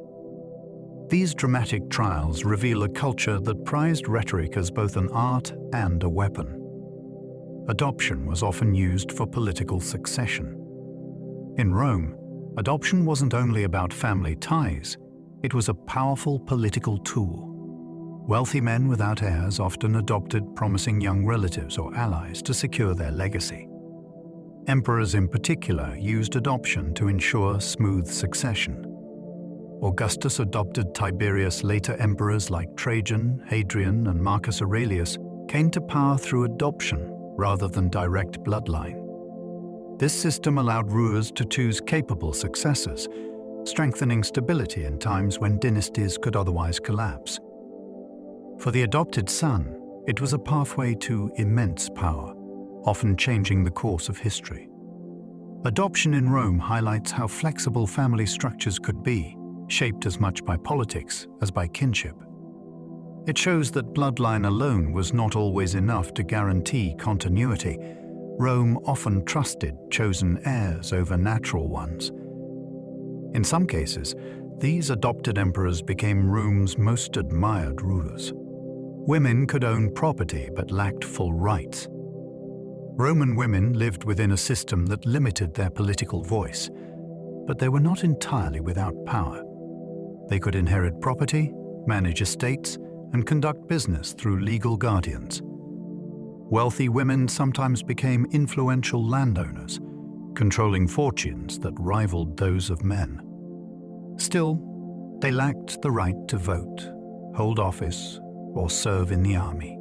These dramatic trials reveal a culture that prized rhetoric as both an art and a weapon. Adoption was often used for political succession. In Rome, adoption wasn't only about family ties, it was a powerful political tool. Wealthy men without heirs often adopted promising young relatives or allies to secure their legacy. Emperors in particular used adoption to ensure smooth succession. Augustus adopted Tiberius. Later emperors like Trajan, Hadrian, and Marcus Aurelius came to power through adoption rather than direct bloodline. This system allowed rulers to choose capable successors, strengthening stability in times when dynasties could otherwise collapse. For the adopted son, it was a pathway to immense power, often changing the course of history. Adoption in Rome highlights how flexible family structures could be, shaped as much by politics as by kinship. It shows that bloodline alone was not always enough to guarantee continuity. Rome often trusted chosen heirs over natural ones. In some cases, these adopted emperors became Rome's most admired rulers. Women could own property but lacked full rights. Roman women lived within a system that limited their political voice, but they were not entirely without power. They could inherit property, manage estates, and conduct business through legal guardians. Wealthy women sometimes became influential landowners, controlling fortunes that rivaled those of men. Still, they lacked the right to vote, hold office, or serve in the army.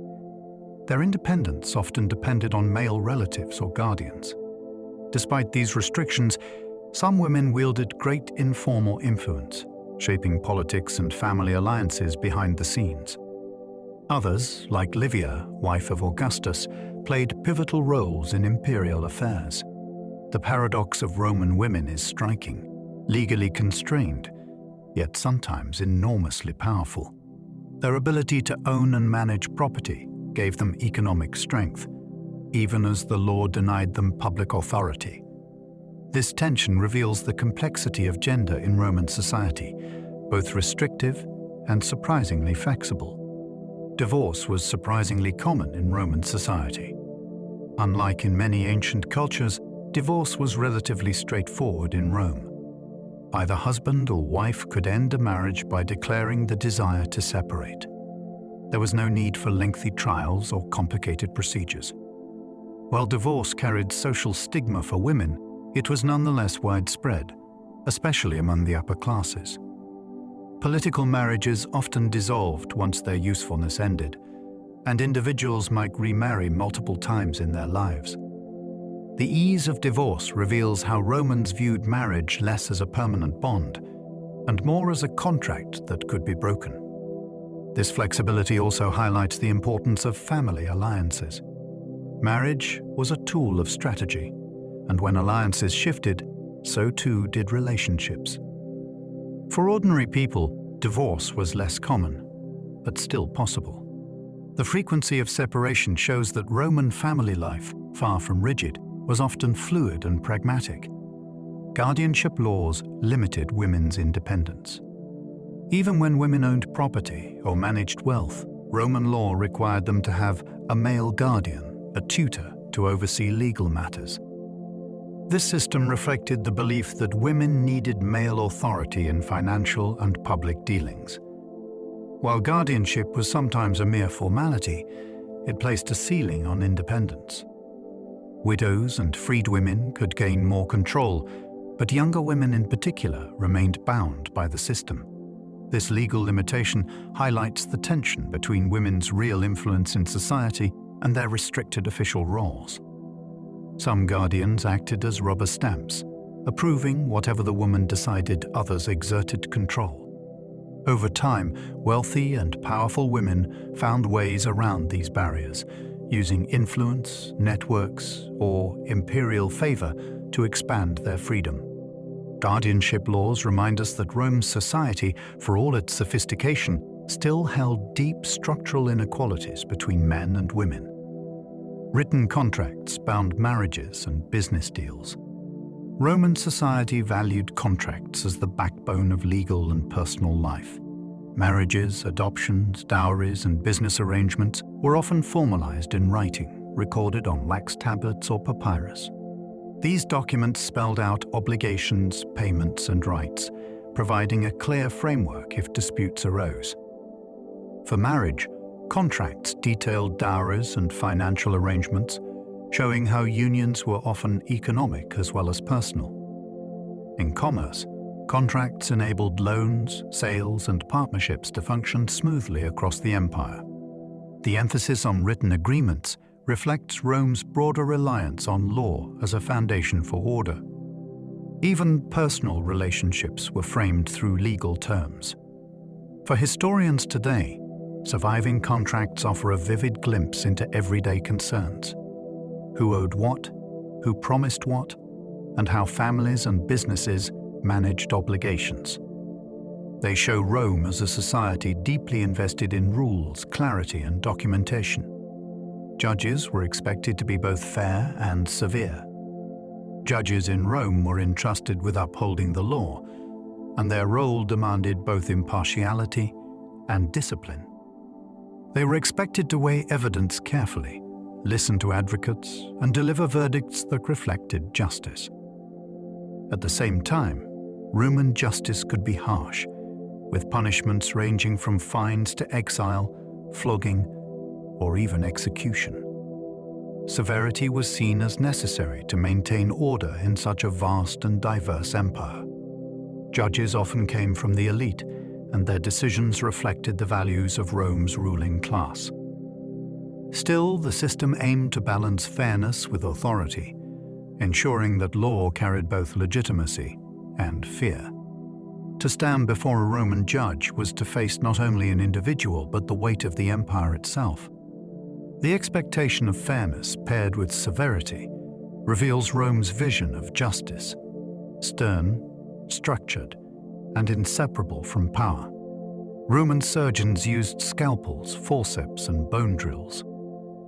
Their independence often depended on male relatives or guardians. Despite these restrictions, some women wielded great informal influence, shaping politics and family alliances behind the scenes. Others, like Livia, wife of Augustus, played pivotal roles in imperial affairs. The paradox of Roman women is striking: legally constrained, yet sometimes enormously powerful. Their ability to own and manage property gave them economic strength, even as the law denied them public authority. This tension reveals the complexity of gender in Roman society, both restrictive and surprisingly flexible. Divorce was surprisingly common in Roman society. Unlike in many ancient cultures, divorce was relatively straightforward in Rome. Either husband or wife could end a marriage by declaring the desire to separate. There was no need for lengthy trials or complicated procedures. While divorce carried social stigma for women, it was nonetheless widespread, especially among the upper classes. Political marriages often dissolved once their usefulness ended, and individuals might remarry multiple times in their lives. The ease of divorce reveals how Romans viewed marriage less as a permanent bond and more as a contract that could be broken. This flexibility also highlights the importance of family alliances. Marriage was a tool of strategy, and when alliances shifted, so too did relationships. For ordinary people, divorce was less common, but still possible. The frequency of separation shows that Roman family life, far from rigid, was often fluid and pragmatic. Guardianship laws limited women's independence. Even when women owned property or managed wealth, Roman law required them to have a male guardian, a tutor, to oversee legal matters. This system reflected the belief that women needed male authority in financial and public dealings. While guardianship was sometimes a mere formality, it placed a ceiling on independence. Widows and freed women could gain more control, but younger women in particular remained bound by the system. This legal limitation highlights the tension between women's real influence in society and their restricted official roles. Some guardians acted as rubber stamps, approving whatever the woman decided. Others exerted control. Over time, wealthy and powerful women found ways around these barriers, using influence, networks, or imperial favor to expand their freedom. Guardianship laws remind us that Rome's society, for all its sophistication, still held deep structural inequalities between men and women. Written contracts bound marriages and business deals. Roman society valued contracts as the backbone of legal and personal life. Marriages, adoptions, dowries, and business arrangements were often formalized in writing, recorded on wax tablets or papyrus. These documents spelled out obligations, payments, and rights, providing a clear framework if disputes arose. For marriage, contracts detailed dowries and financial arrangements, showing how unions were often economic as well as personal. In commerce, contracts enabled loans, sales, and partnerships to function smoothly across the empire. The emphasis on written agreements reflects Rome's broader reliance on law as a foundation for order. Even personal relationships were framed through legal terms. For historians today, surviving contracts offer a vivid glimpse into everyday concerns. Who owed what, who promised what, and how families and businesses managed obligations. They show Rome as a society deeply invested in rules, clarity, and documentation. Judges were expected to be both fair and severe. Judges in Rome were entrusted with upholding the law, and their role demanded both impartiality and discipline. They were expected to weigh evidence carefully, listen to advocates, and deliver verdicts that reflected justice. At the same time, Roman justice could be harsh, with punishments ranging from fines to exile, flogging, or even execution. Severity was seen as necessary to maintain order in such a vast and diverse empire. Judges often came from the elite, and their decisions reflected the values of Rome's ruling class. Still, the system aimed to balance fairness with authority, ensuring that law carried both legitimacy and fear. To stand before a Roman judge was to face not only an individual but the weight of the empire itself. The expectation of fairness paired with severity reveals Rome's vision of justice, stern, structured, and inseparable from power. Roman surgeons used scalpels, forceps, and bone drills.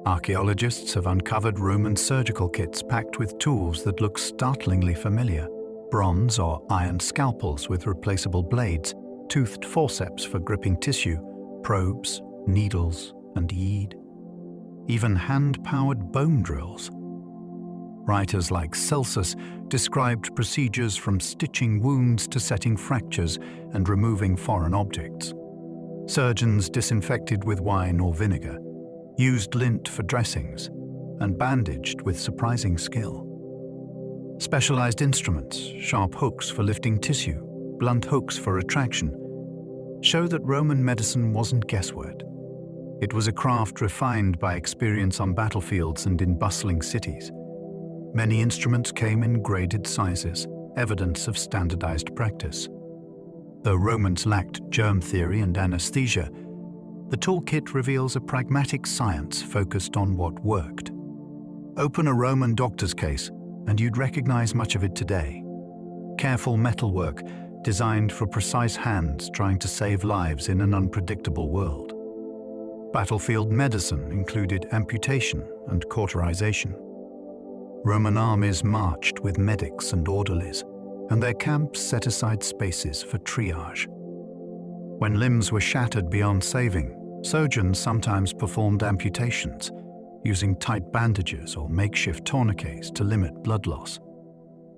Archaeologists have uncovered Roman surgical kits packed with tools that look startlingly familiar: bronze or iron scalpels with replaceable blades, toothed forceps for gripping tissue, probes, needles, and yeed. Even hand-powered bone drills. Writers like Celsus described procedures from stitching wounds to setting fractures and removing foreign objects. Surgeons disinfected with wine or vinegar, used lint for dressings, and bandaged with surprising skill. Specialized instruments, sharp hooks for lifting tissue, blunt hooks for retraction, show that Roman medicine wasn't guesswork. It was a craft refined by experience on battlefields and in bustling cities. Many instruments came in graded sizes, evidence of standardized practice. Though Romans lacked germ theory and anesthesia, the toolkit reveals a pragmatic science focused on what worked. Open a Roman doctor's case, and you'd recognize much of it today. Careful metalwork designed for precise hands trying to save lives in an unpredictable world. Battlefield medicine included amputation and cauterization. Roman armies marched with medics and orderlies, and their camps set aside spaces for triage. When limbs were shattered beyond saving, surgeons sometimes performed amputations, using tight bandages or makeshift tourniquets to limit blood loss.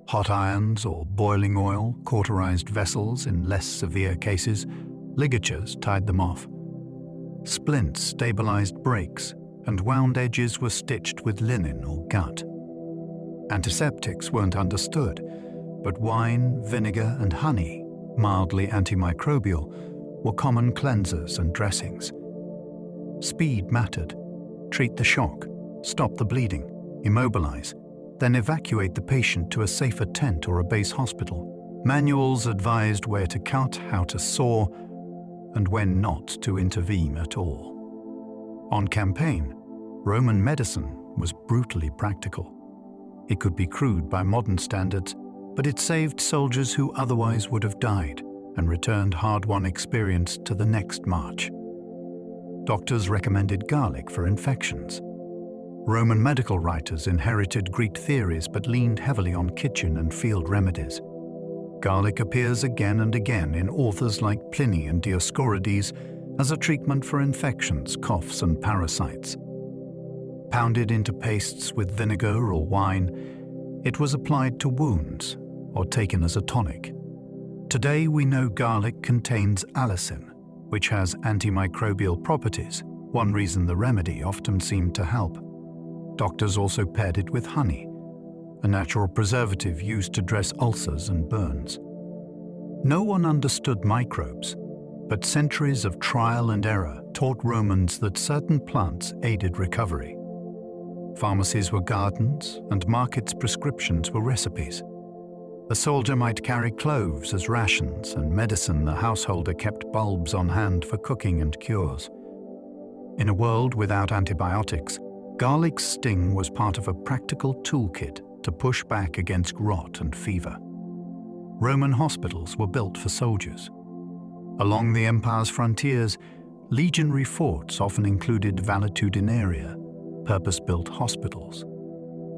Hot irons or boiling oil cauterized vessels in less severe cases, ligatures tied them off. Splints stabilized breaks, and wound edges were stitched with linen or gut. Antiseptics weren't understood, but wine, vinegar, and honey, mildly antimicrobial, were common cleansers and dressings. Speed mattered. Treat the shock, stop the bleeding, immobilize, then evacuate the patient to a safer tent or a base hospital. Manuals advised where to cut, how to saw, and when not to intervene at all. On campaign, Roman medicine was brutally practical. It could be crude by modern standards, but it saved soldiers who otherwise would have died and returned hard-won experience to the next march. Doctors recommended garlic for infections. Roman medical writers inherited Greek theories but leaned heavily on kitchen and field remedies. Garlic appears again and again in authors like Pliny and Dioscorides as a treatment for infections, coughs, and parasites. Pounded into pastes with vinegar or wine, it was applied to wounds or taken as a tonic. Today we know garlic contains allicin, which has antimicrobial properties, one reason the remedy often seemed to help. Doctors also paired it with honey, a natural preservative used to dress ulcers and burns. No one understood microbes, but centuries of trial and error taught Romans that certain plants aided recovery. Pharmacies were gardens, and markets' prescriptions were recipes. A soldier might carry cloves as rations, and medicine the householder kept bulbs on hand for cooking and cures. In a world without antibiotics, garlic's sting was part of a practical toolkit to push back against rot and fever. Roman hospitals were built for soldiers. Along the empire's frontiers, legionary forts often included valetudinaria, purpose-built hospitals.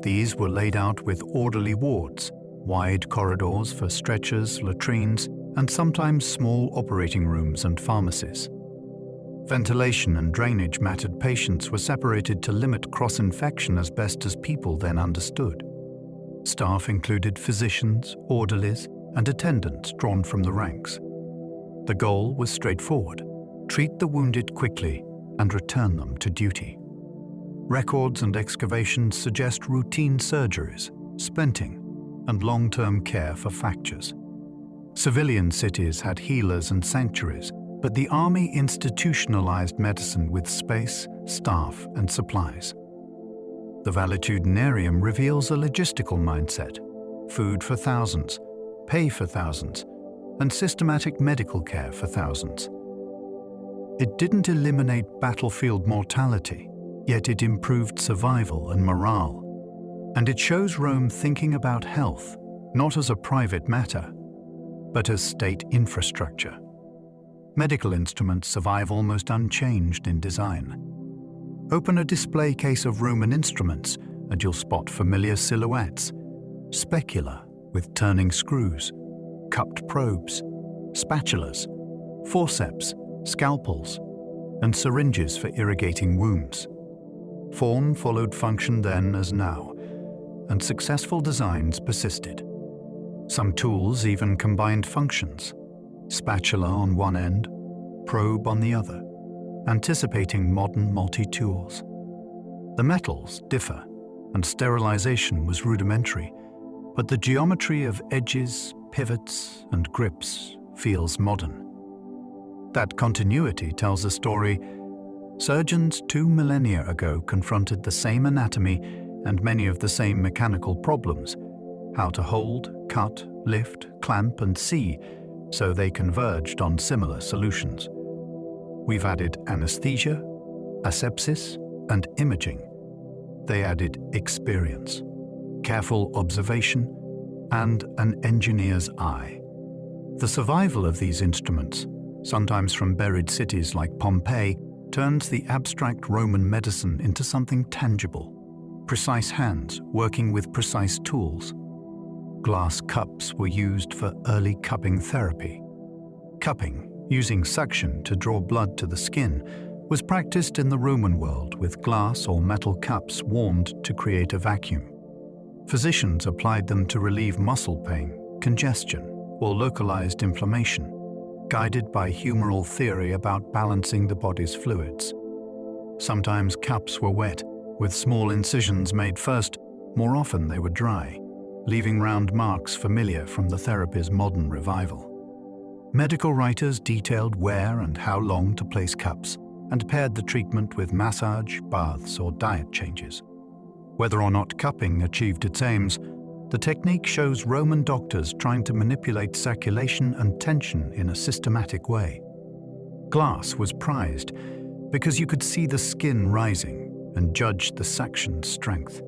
These were laid out with orderly wards, wide corridors for stretchers, latrines, and sometimes small operating rooms and pharmacies. Ventilation and drainage mattered. Patients were separated to limit cross-infection as best as people then understood. Staff included physicians, orderlies, and attendants drawn from the ranks. The goal was straightforward: treat the wounded quickly and return them to duty. Records and excavations suggest routine surgeries, splinting, and long-term care for fractures. Civilian cities had healers and sanctuaries, but the army institutionalized medicine with space, staff, and supplies. The valetudinarium reveals a logistical mindset: food for thousands, pay for thousands, and systematic medical care for thousands. It didn't eliminate battlefield mortality, yet it improved survival and morale. And it shows Rome thinking about health, not as a private matter, but as state infrastructure. Medical instruments survive almost unchanged in design. Open a display case of Roman instruments and you'll spot familiar silhouettes: specula with turning screws, cupped probes, spatulas, forceps, scalpels, and syringes for irrigating wounds. Form followed function then as now, and successful designs persisted. Some tools even combined functions: spatula on one end, probe on the other, anticipating modern multi-tools. The metals differ, and sterilization was rudimentary, but the geometry of edges, pivots, and grips feels modern. That continuity tells a story. Surgeons 2 millennia ago confronted the same anatomy and many of the same mechanical problems: how to hold, cut, lift, clamp, and see, so they converged on similar solutions. We've added anesthesia, asepsis, and imaging. They added experience, careful observation, and an engineer's eye. The survival of these instruments, sometimes from buried cities like Pompeii, turns the abstract Roman medicine into something tangible: precise hands working with precise tools. Glass cups were used for early cupping therapy. Cupping, using suction to draw blood to the skin, was practiced in the Roman world with glass or metal cups warmed to create a vacuum. Physicians applied them to relieve muscle pain, congestion, or localized inflammation, guided by humoral theory about balancing the body's fluids. Sometimes cups were wet, with small incisions made first. More often they were dry, leaving round marks familiar from the therapy's modern revival. Medical writers detailed where and how long to place cups, and paired the treatment with massage, baths, or diet changes. Whether or not cupping achieved its aims, the technique shows Roman doctors trying to manipulate circulation and tension in a systematic way. Glass was prized because you could see the skin rising and judge the suction's strength.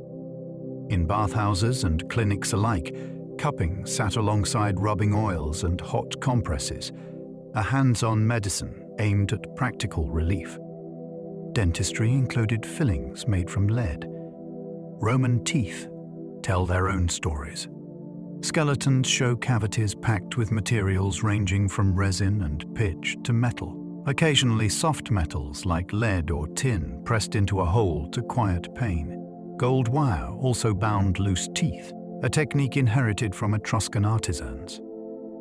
In bathhouses and clinics alike, cupping sat alongside rubbing oils and hot compresses, a hands-on medicine aimed at practical relief. Dentistry included fillings made from lead. Roman teeth tell their own stories. Skeletons show cavities packed with materials ranging from resin and pitch to metal, occasionally soft metals like lead or tin pressed into a hole to quiet pain. Gold wire also bound loose teeth, a technique inherited from Etruscan artisans.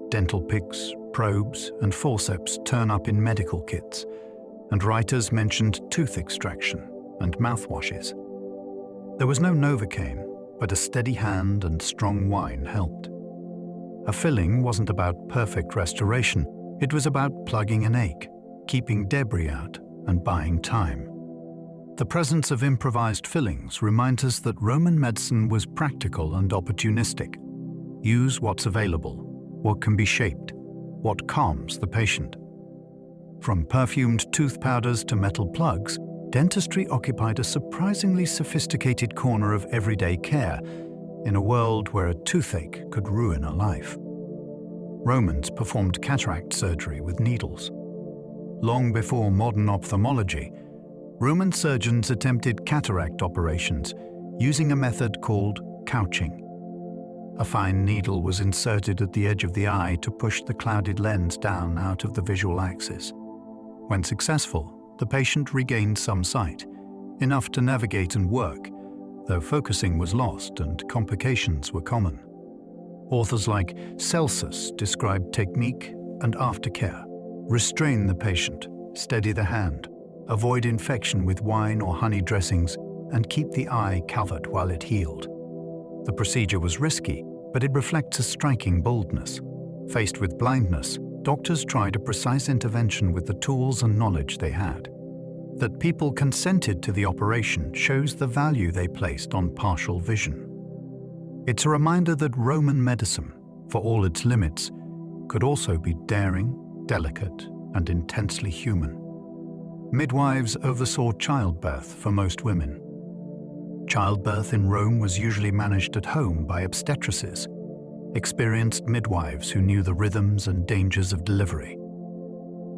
Dental picks, probes, and forceps turn up in medical kits, and writers mentioned tooth extraction and mouthwashes. There was no Novocaine, but a steady hand and strong wine helped. A filling wasn't about perfect restoration, it was about plugging an ache, keeping debris out, and buying time. The presence of improvised fillings reminds us that Roman medicine was practical and opportunistic. Use what's available, what can be shaped, what calms the patient. From perfumed tooth powders to metal plugs, dentistry occupied a surprisingly sophisticated corner of everyday care in a world where a toothache could ruin a life. Romans performed cataract surgery with needles. Long before modern ophthalmology, Roman surgeons attempted cataract operations using a method called couching. A fine needle was inserted at the edge of the eye to push the clouded lens down out of the visual axis. When successful, the patient regained some sight, enough to navigate and work, though focusing was lost and complications were common. Authors like Celsus described technique and aftercare. Restrain the patient, steady the hand, avoid infection with wine or honey dressings, and keep the eye covered while it healed. The procedure was risky, but it reflects a striking boldness. Faced with blindness, doctors tried a precise intervention with the tools and knowledge they had. That people consented to the operation shows the value they placed on partial vision. It's a reminder that Roman medicine, for all its limits, could also be daring, delicate, and intensely human. Midwives oversaw childbirth for most women. Childbirth in Rome was usually managed at home by obstetresses, experienced midwives who knew the rhythms and dangers of delivery.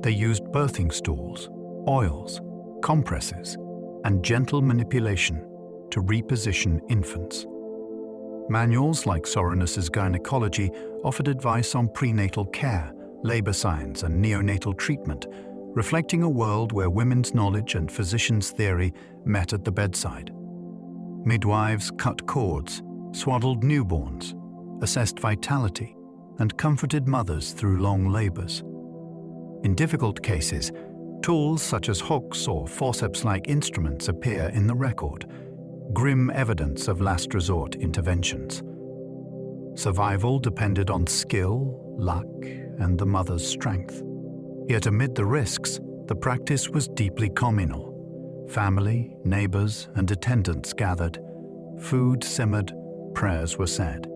They used birthing stools, oils, compresses, and gentle manipulation to reposition infants. Manuals like Soranus's Gynecology offered advice on prenatal care, labor signs, and neonatal treatment, reflecting a world where women's knowledge and physicians' theory met at the bedside. Midwives cut cords, swaddled newborns, assessed vitality, and comforted mothers through long labors. In difficult cases, tools such as hooks or forceps-like instruments appear in the record, grim evidence of last resort interventions. Survival depended on skill, luck, and the mother's strength. Yet amid the risks, the practice was deeply communal. Family, neighbors, and attendants gathered. Food simmered, prayers were said.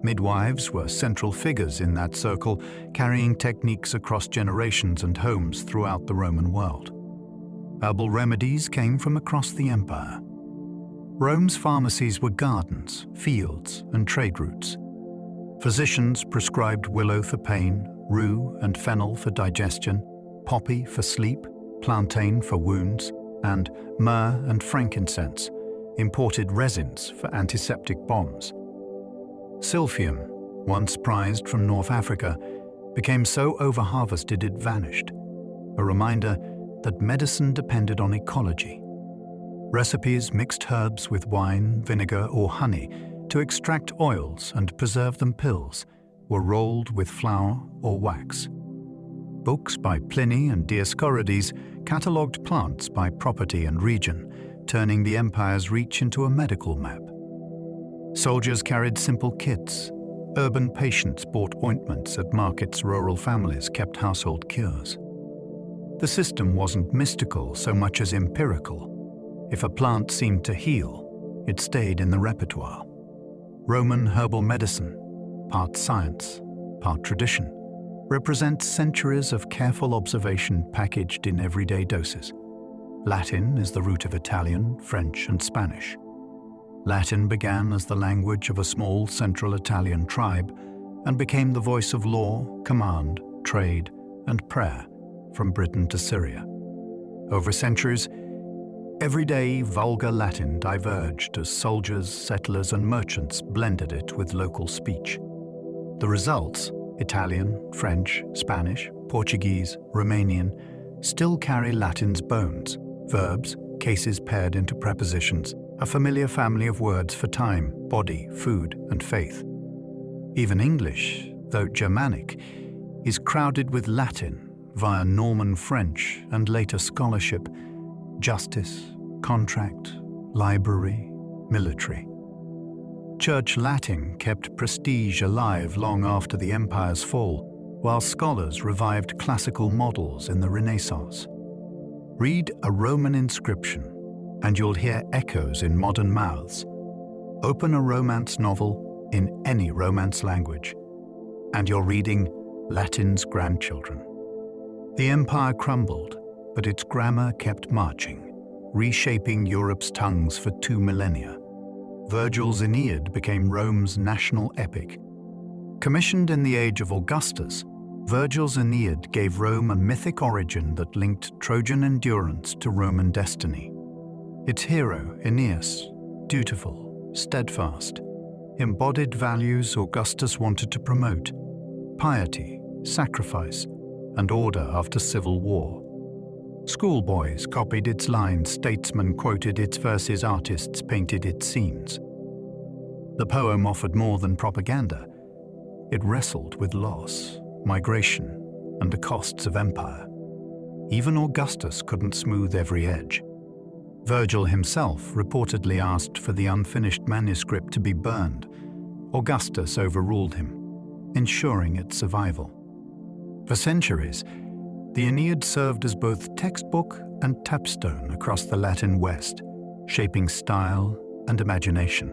Midwives were central figures in that circle, carrying techniques across generations and homes throughout the Roman world. Herbal remedies came from across the empire. Rome's pharmacies were gardens, fields, and trade routes. Physicians prescribed willow for pain, rue and fennel for digestion, poppy for sleep, plantain for wounds, and myrrh and frankincense, imported resins for antiseptic bombs. Silphium, once prized from North Africa, became so over-harvested it vanished, a reminder that medicine depended on ecology. Recipes mixed herbs with wine, vinegar, or honey to extract oils and preserve them pills, were rolled with flour or wax. Books by Pliny and Dioscorides catalogued plants by property and region, turning the empire's reach into a medical map. Soldiers carried simple kits. Urban patients bought ointments at markets. Rural families kept household cures. The system wasn't mystical so much as empirical. If a plant seemed to heal, it stayed in the repertoire. Roman herbal medicine, part science, part tradition, represents centuries of careful observation packaged in everyday doses. Latin is the root of Italian, French, and Spanish. Latin began as the language of a small central Italian tribe and became the voice of law, command, trade, and prayer from Britain to Syria. Over centuries, everyday vulgar Latin diverged as soldiers, settlers, and merchants blended it with local speech. The results, Italian, French, Spanish, Portuguese, Romanian, still carry Latin's bones, verbs, cases paired into prepositions, a familiar family of words for time, body, food, and faith. Even English, though Germanic, is crowded with Latin via Norman French and later scholarship, justice, contract, library, military. Church Latin kept prestige alive long after the empire's fall, while scholars revived classical models in the Renaissance. Read a Roman inscription, and you'll hear echoes in modern mouths. Open a romance novel in any Romance language, and you're reading Latin's grandchildren. The empire crumbled, but its grammar kept marching, reshaping Europe's tongues for 2 millennia. Virgil's Aeneid became Rome's national epic. Commissioned in the age of Augustus, Virgil's Aeneid gave Rome a mythic origin that linked Trojan endurance to Roman destiny. Its hero, Aeneas, dutiful, steadfast, embodied values Augustus wanted to promote: piety, sacrifice, and order after civil war. Schoolboys copied its lines, statesmen quoted its verses, artists painted its scenes. The poem offered more than propaganda. It wrestled with loss, migration, and the costs of empire. Even Augustus couldn't smooth every edge. Virgil himself reportedly asked for the unfinished manuscript to be burned. Augustus overruled him, ensuring its survival. For centuries, the Aeneid served as both textbook and touchstone across the Latin West, shaping style and imagination.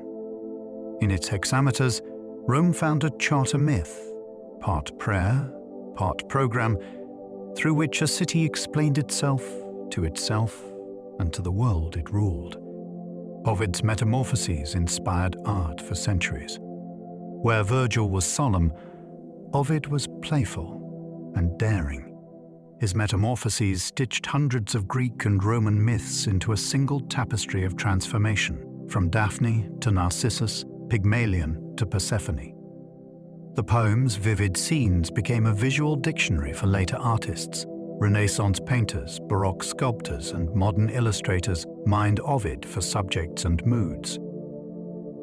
In its hexameters, Rome found a charter myth, part prayer, part program, through which a city explained itself, and to the world it ruled. Ovid's Metamorphoses inspired art for centuries. Where Virgil was solemn, Ovid was playful and daring. His Metamorphoses stitched hundreds of Greek and Roman myths into a single tapestry of transformation, from Daphne to Narcissus, Pygmalion to Persephone. The poem's vivid scenes became a visual dictionary for later artists. Renaissance painters, Baroque sculptors, and modern illustrators mined Ovid for subjects and moods.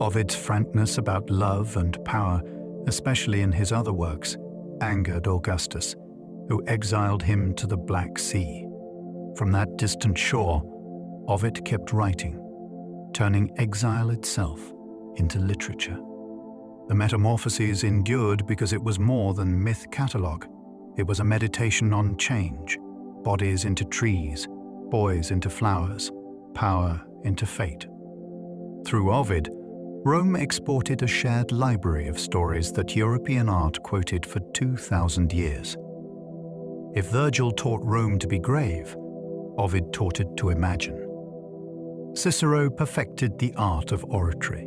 Ovid's frankness about love and power, especially in his other works, angered Augustus, who exiled him to the Black Sea. From that distant shore, Ovid kept writing, turning exile itself into literature. The Metamorphoses endured because it was more than myth catalogue. It was a meditation on change, bodies into trees, boys into flowers, power into fate. Through Ovid, Rome exported a shared library of stories that European art quoted for 2,000 years. If Virgil taught Rome to be grave, Ovid taught it to imagine. Cicero perfected the art of oratory.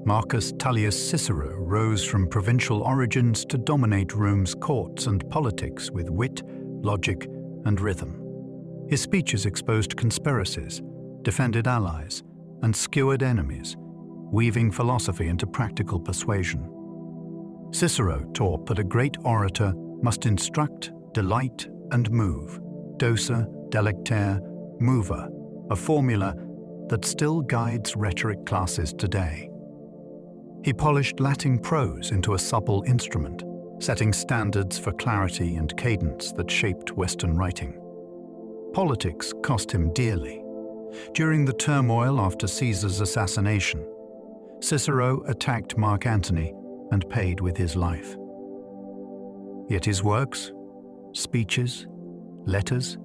Marcus Tullius Cicero rose from provincial origins to dominate Rome's courts and politics with wit, logic, and rhythm. His speeches exposed conspiracies, defended allies, and skewered enemies, weaving philosophy into practical persuasion. Cicero taught that a great orator must instruct, delight, and move, docer, delectere, mover, a formula that still guides rhetoric classes today. He polished Latin prose into a supple instrument, setting standards for clarity and cadence that shaped Western writing. Politics cost him dearly. During the turmoil after Caesar's assassination, Cicero attacked Mark Antony and paid with his life. Yet his works, speeches, letters,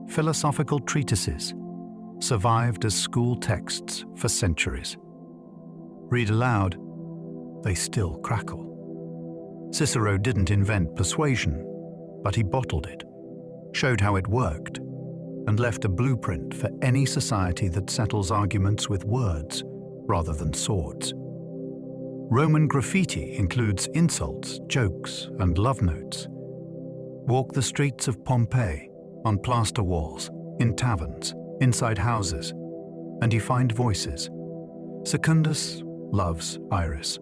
philosophical treatises survived as school texts for centuries. Read aloud, they still crackle. Cicero didn't invent persuasion, but he bottled it, showed how it worked, and left a blueprint for any society that settles arguments with words rather than swords. Roman graffiti includes insults, jokes, and love notes. Walk the streets of Pompeii, on plaster walls, in taverns, inside houses, and you find voices. Secundus loves Iris.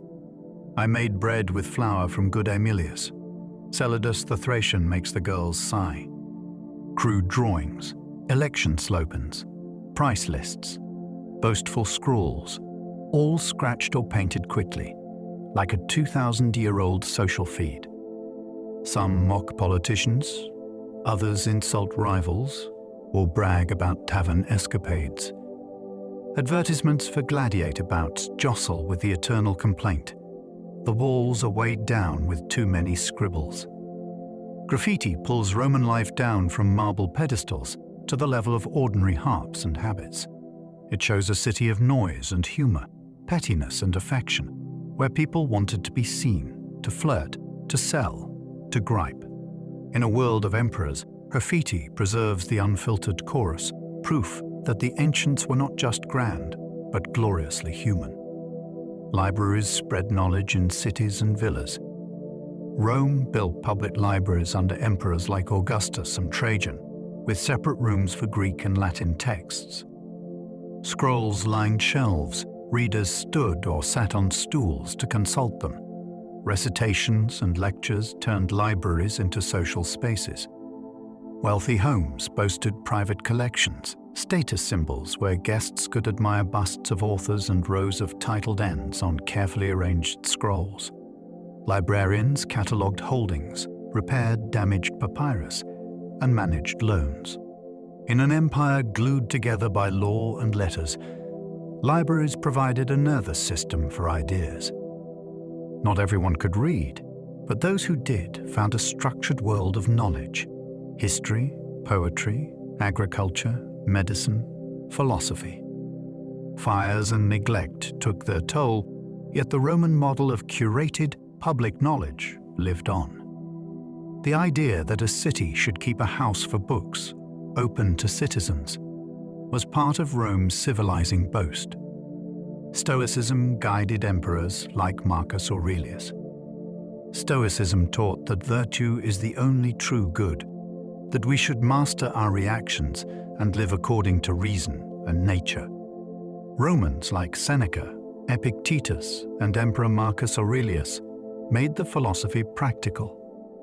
I made bread with flour from good Aemilius. Celadus the Thracian makes the girls sigh. Crude drawings, election slogans, price lists, boastful scrawls, all scratched or painted quickly, like a 2,000-year-old social feed. Some mock politicians, others insult rivals or brag about tavern escapades. Advertisements for gladiator bouts jostle with the eternal complaint: the walls are weighed down with too many scribbles. Graffiti pulls Roman life down from marble pedestals to the level of ordinary harps and habits. It shows a city of noise and humor, pettiness and affection, where people wanted to be seen, to flirt, to sell, to gripe. In a world of emperors, graffiti preserves the unfiltered chorus, proof that the ancients were not just grand, but gloriously human. Libraries spread knowledge in cities and villas. Rome built public libraries under emperors like Augustus and Trajan, with separate rooms for Greek and Latin texts. Scrolls lined shelves, readers stood or sat on stools to consult them. Recitations and lectures turned libraries into social spaces. Wealthy homes boasted private collections, status symbols where guests could admire busts of authors and rows of titled ends on carefully arranged scrolls. Librarians catalogued holdings, repaired damaged papyrus, and managed loans. In an empire glued together by law and letters, libraries provided a nervous system for ideas. Not everyone could read, but those who did found a structured world of knowledge: history, poetry, agriculture, medicine, philosophy. Fires and neglect took their toll, yet the Roman model of curated public knowledge lived on. The idea that a city should keep a house for books, open to citizens, was part of Rome's civilizing boast. Stoicism guided emperors like Marcus Aurelius. Stoicism taught that virtue is the only true good, that we should master our reactions and live according to reason and nature. Romans like Seneca, Epictetus, and Emperor Marcus Aurelius made the philosophy practical,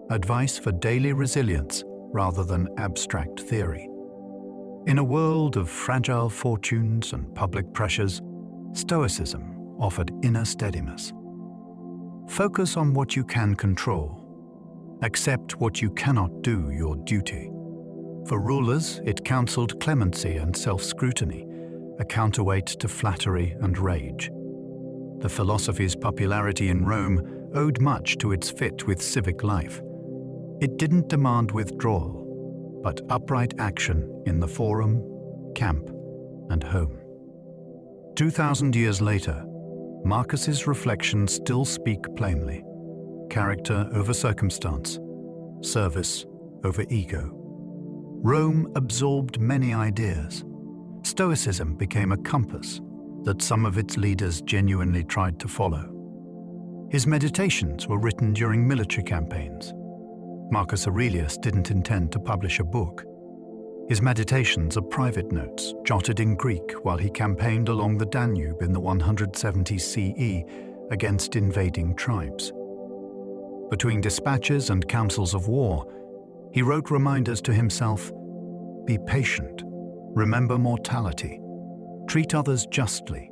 advice for daily resilience rather than abstract theory. In a world of fragile fortunes and public pressures, Stoicism offered inner steadiness. Focus on what you can control. Accept what you cannot do your duty. For rulers, it counseled clemency and self-scrutiny, a counterweight to flattery and rage. The philosophy's popularity in Rome owed much to its fit with civic life. It didn't demand withdrawal, but upright action in the forum, camp, and home. 2,000 years later, Marcus's reflections still speak plainly: character over circumstance, service over ego. Rome absorbed many ideas. Stoicism became a compass that some of its leaders genuinely tried to follow. His meditations were written during military campaigns. Marcus Aurelius didn't intend to publish a book. His meditations are private notes jotted in Greek while he campaigned along the Danube in the 170 CE against invading tribes. Between dispatches and councils of war, he wrote reminders to himself: be patient, remember mortality, treat others justly,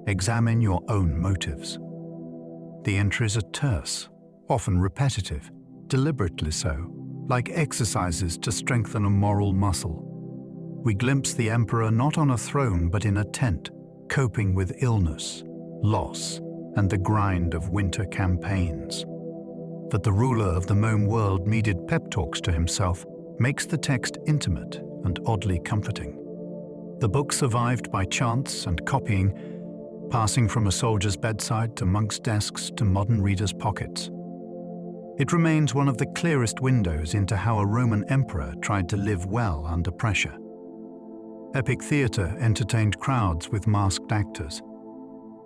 examine your own motives. The entries are terse, often repetitive, deliberately so, like exercises to strengthen a moral muscle. We glimpse the emperor not on a throne but in a tent, coping with illness, loss, and the grind of winter campaigns. That the ruler of the known world needed pep talks to himself makes the text intimate and oddly comforting. The book survived by chance and copying, passing from a soldier's bedside to monks' desks to modern readers' pockets. It remains one of the clearest windows into how a Roman emperor tried to live well under pressure. Epic theatre entertained crowds with masked actors.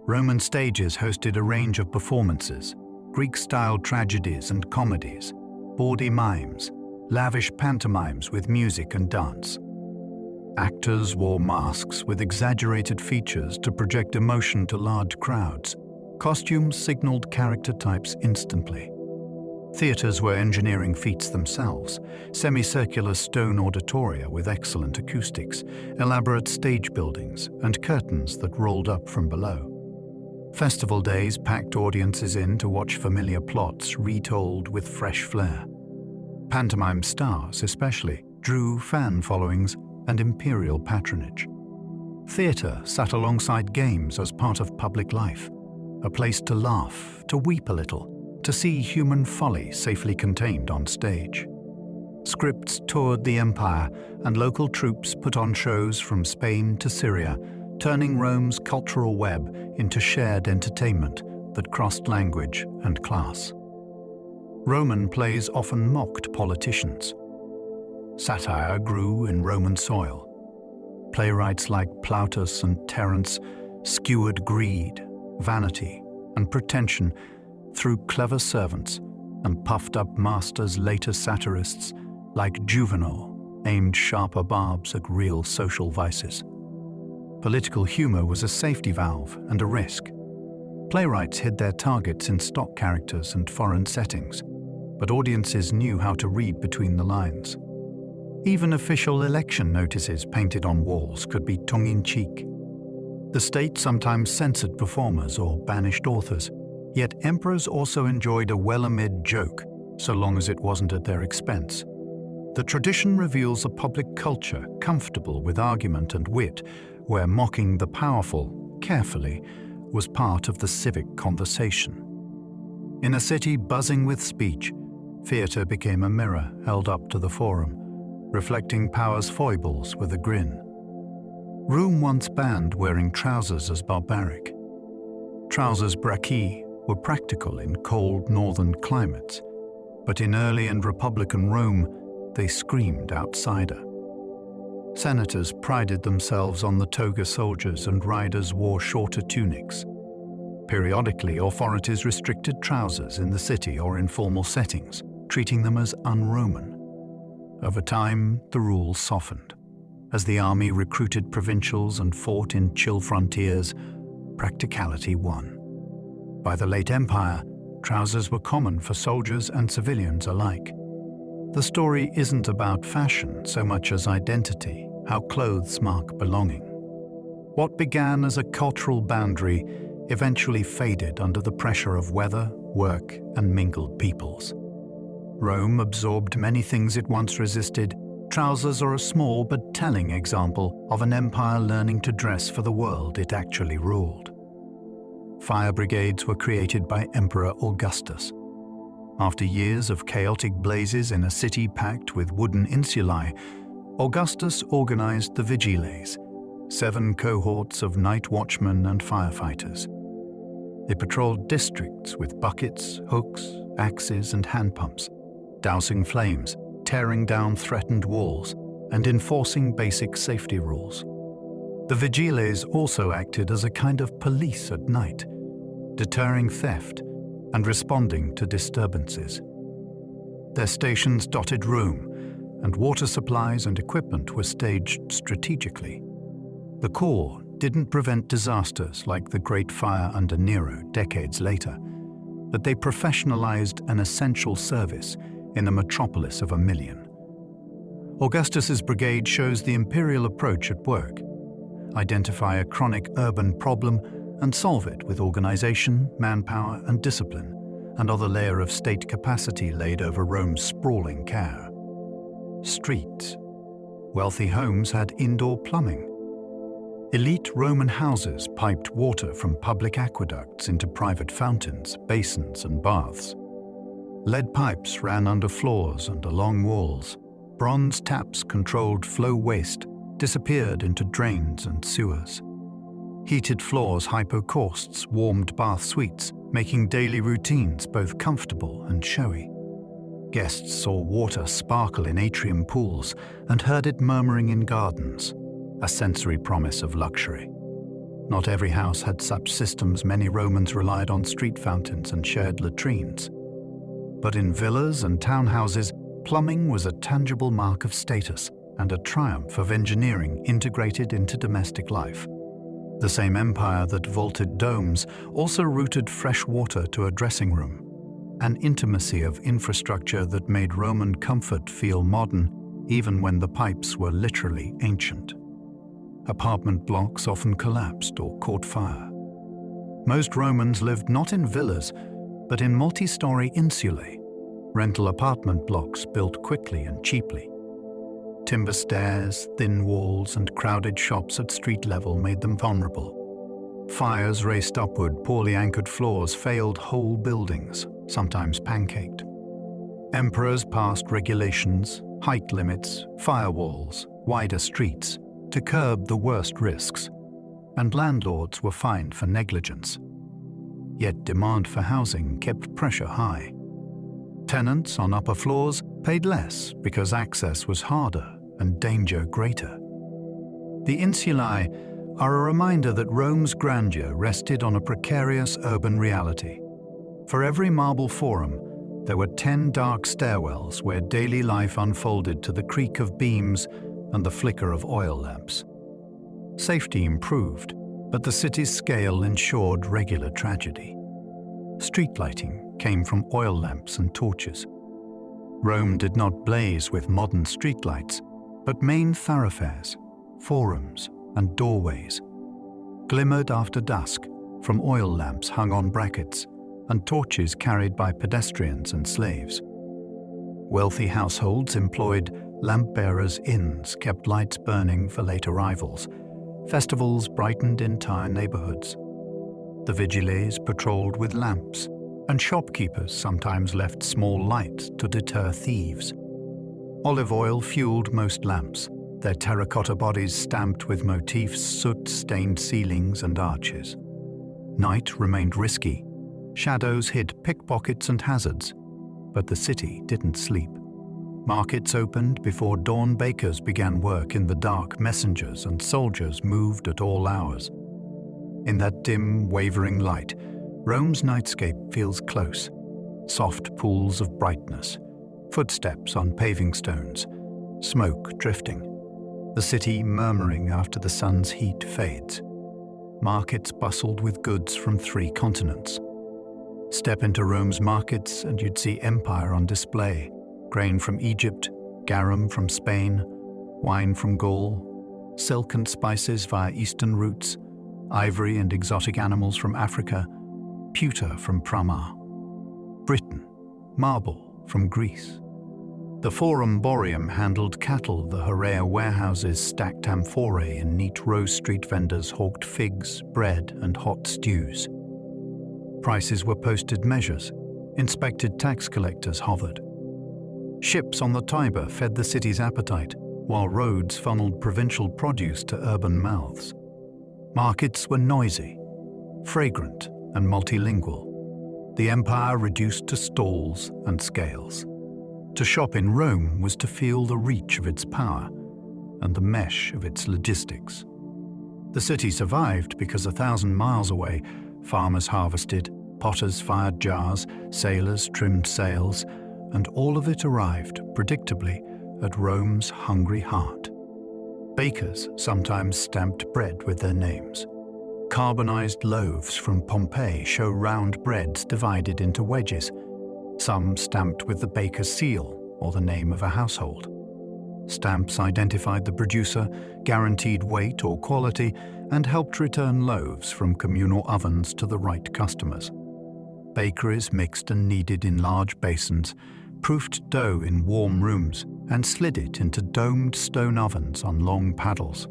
Roman stages hosted a range of performances: Greek-style tragedies and comedies, bawdy mimes, lavish pantomimes with music and dance. Actors wore masks with exaggerated features to project emotion to large crowds. Costumes signaled character types instantly. Theatres were engineering feats themselves: semicircular stone auditoria with excellent acoustics, elaborate stage buildings, and curtains that rolled up from below. Festival days packed audiences in to watch familiar plots retold with fresh flair. Pantomime stars, especially, drew fan followings and imperial patronage. Theatre sat alongside games as part of public life, a place to laugh, to weep a little, to see human folly safely contained on stage. Scripts toured the empire, and local troupes put on shows from Spain to Syria, turning Rome's cultural web into shared entertainment that crossed language and class. Roman plays often mocked politicians. Satire grew in Roman soil. Playwrights like Plautus and Terence skewered greed, vanity, and pretension through clever servants, and puffed up masters later satirists like Juvenal aimed sharper barbs at real social vices. Political humor was a safety valve and a risk. Playwrights hid their targets in stock characters and foreign settings, but audiences knew how to read between the lines. Even official election notices painted on walls could be tongue-in-cheek. The state sometimes censored performers or banished authors, yet emperors also enjoyed a well-amid joke, so long as it wasn't at their expense. The tradition reveals a public culture comfortable with argument and wit, where mocking the powerful, carefully, was part of the civic conversation. In a city buzzing with speech, theatre became a mirror held up to the forum, reflecting power's foibles with a grin. Rome once banned wearing trousers as barbaric. Trousers brachiae were practical in cold northern climates, but in early and republican Rome, they screamed outsider. Senators prided themselves on the toga soldiers, and riders wore shorter tunics. Periodically, authorities restricted trousers in the city or in formal settings, treating them as un-Roman. Over time, the rules softened. As the army recruited provincials and fought in chill frontiers, practicality won. By the late Empire, trousers were common for soldiers and civilians alike. The story isn't about fashion so much as identity, how clothes mark belonging. What began as a cultural boundary eventually faded under the pressure of weather, work, and mingled peoples. Rome absorbed many things it once resisted. Trousers are a small but telling example of an empire learning to dress for the world it actually ruled. Fire brigades were created by Emperor Augustus. After years of chaotic blazes in a city packed with wooden insulae, Augustus organized the Vigiles, 7 cohorts of night watchmen and firefighters. They patrolled districts with buckets, hooks, axes, and hand pumps, dousing flames, tearing down threatened walls, and enforcing basic safety rules. The Vigiles also acted as a kind of police at night, deterring theft and responding to disturbances. Their stations dotted Rome, and water supplies and equipment were staged strategically. The Corps didn't prevent disasters like the Great Fire under Nero decades later, but they professionalized an essential service in a metropolis of 1 million. Augustus's brigade shows the imperial approach at work: identify a chronic urban problem and solve it with organization, manpower, and discipline, another layer of state capacity laid over Rome's sprawling care. Streets. Wealthy homes had indoor plumbing. Elite Roman houses piped water from public aqueducts into private fountains, basins, and baths. Lead pipes ran under floors and along walls. Bronze taps controlled flow waste, disappeared into drains and sewers. Heated floors hypocausts warmed bath suites, making daily routines both comfortable and showy. Guests saw water sparkle in atrium pools and heard it murmuring in gardens, a sensory promise of luxury. Not every house had such systems. Many Romans relied on street fountains and shared latrines. But in villas and townhouses, plumbing was a tangible mark of status and a triumph of engineering integrated into domestic life. The same empire that vaulted domes also routed fresh water to a dressing room, an intimacy of infrastructure that made Roman comfort feel modern even when the pipes were literally ancient. Apartment blocks often collapsed or caught fire. Most Romans lived not in villas, but in multi-story insulae, rental apartment blocks built quickly and cheaply. Timber stairs, thin walls, and crowded shops at street level made them vulnerable. Fires raced upward, poorly anchored floors failed whole buildings, sometimes pancaked. Emperors passed regulations, height limits, firewalls, wider streets, to curb the worst risks, and landlords were fined for negligence. Yet demand for housing kept pressure high. Tenants on upper floors paid less because access was harder and danger greater. The insulae are a reminder that Rome's grandeur rested on a precarious urban reality. For every marble forum, there were 10 dark stairwells where daily life unfolded to the creak of beams and the flicker of oil lamps. Safety improved, but the city's scale ensured regular tragedy. Street lighting came from oil lamps and torches. Rome did not blaze with modern streetlights, but main thoroughfares, forums, and doorways glimmered after dusk from oil lamps hung on brackets and torches carried by pedestrians and slaves. Wealthy households employed lamp-bearers' inns, kept lights burning for late arrivals. Festivals brightened entire neighborhoods. The vigiles patrolled with lamps, and shopkeepers sometimes left small lights to deter thieves. Olive oil fueled most lamps, their terracotta bodies stamped with motifs, soot-stained ceilings and arches. Night remained risky. Shadows hid pickpockets and hazards, but the city didn't sleep. Markets opened before dawn, bakers began work in the dark, messengers and soldiers moved at all hours. In that dim, wavering light, Rome's nightscape feels close. Soft pools of brightness, footsteps on paving stones, smoke drifting, the city murmuring after the sun's heat fades. Markets bustled with goods from 3 continents. Step into Rome's markets and you'd see empire on display. Grain from Egypt, garum from Spain, wine from Gaul, silk and spices via eastern routes, ivory and exotic animals from Africa, pewter from Pramar, Britain, marble from Greece. The Forum Boreum handled cattle, the Heraea warehouses stacked amphorae, and neat Rose Street vendors hawked figs, bread, and hot stews. Prices were posted measures, inspected tax collectors hovered. Ships on the Tiber fed the city's appetite, while roads funneled provincial produce to urban mouths. Markets were noisy, fragrant, and multilingual. The empire reduced to stalls and scales. To shop in Rome was to feel the reach of its power and the mesh of its logistics. The city survived because 1,000 miles away, farmers harvested, potters fired jars, sailors trimmed sails, and all of it arrived, predictably, at Rome's hungry heart. Bakers sometimes stamped bread with their names. Carbonized loaves from Pompeii show round breads divided into wedges, some stamped with the baker's seal or the name of a household. Stamps identified the producer, guaranteed weight or quality, and helped return loaves from communal ovens to the right customers. Bakeries mixed and kneaded in large basins, proofed dough in warm rooms, and slid it into domed stone ovens on long paddles.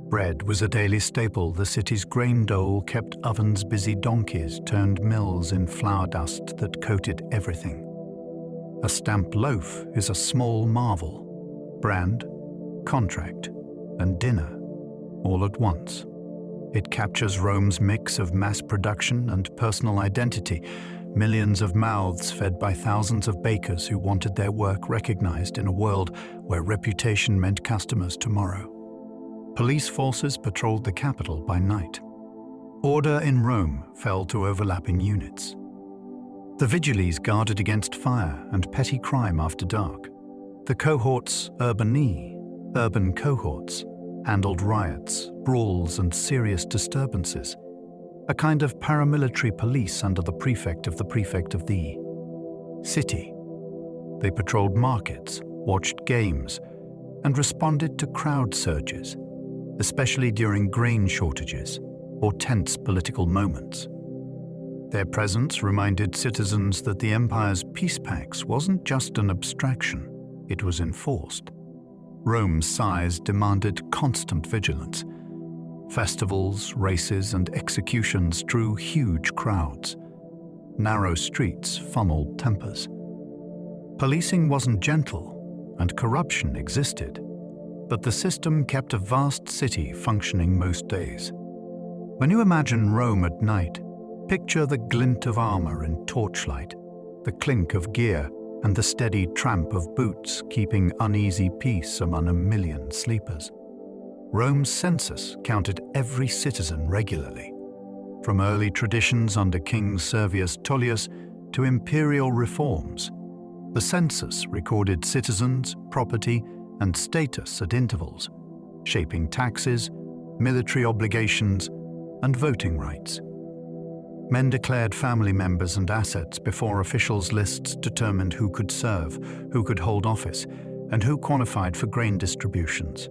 Bread was a daily staple. The city's grain dole kept ovens busy. Donkeys turned mills in flour dust that coated everything. A stamped loaf is a small marvel. Brand, contract, and dinner, all at once. It captures Rome's mix of mass production and personal identity, millions of mouths fed by thousands of bakers who wanted their work recognized in a world where reputation meant customers tomorrow. Police forces patrolled the capital by night. Order in Rome fell to overlapping units. The vigiles guarded against fire and petty crime after dark. The cohorts urbani, urban cohorts, handled riots, brawls, and serious disturbances, a kind of paramilitary police under the prefect of the city. They patrolled markets, watched games, and responded to crowd surges, especially during grain shortages. or tense political moments. Their presence reminded citizens that the empire's peace pact wasn't just an abstraction, it was enforced. Rome's size demanded constant vigilance. Festivals, races, and executions drew huge crowds. Narrow streets funneled tempers. Policing wasn't gentle, and corruption existed, but the system kept a vast city functioning most days. When you imagine Rome at night, picture the glint of armor and torchlight, the clink of gear, and the steady tramp of boots keeping uneasy peace among a million sleepers. Rome's census counted every citizen regularly, from early traditions under King Servius Tullius to imperial reforms. The census recorded citizens, property, and status at intervals, shaping taxes, military obligations, and voting rights. Men declared family members and assets before officials' lists determined who could serve, who could hold office, and who qualified for grain distributions.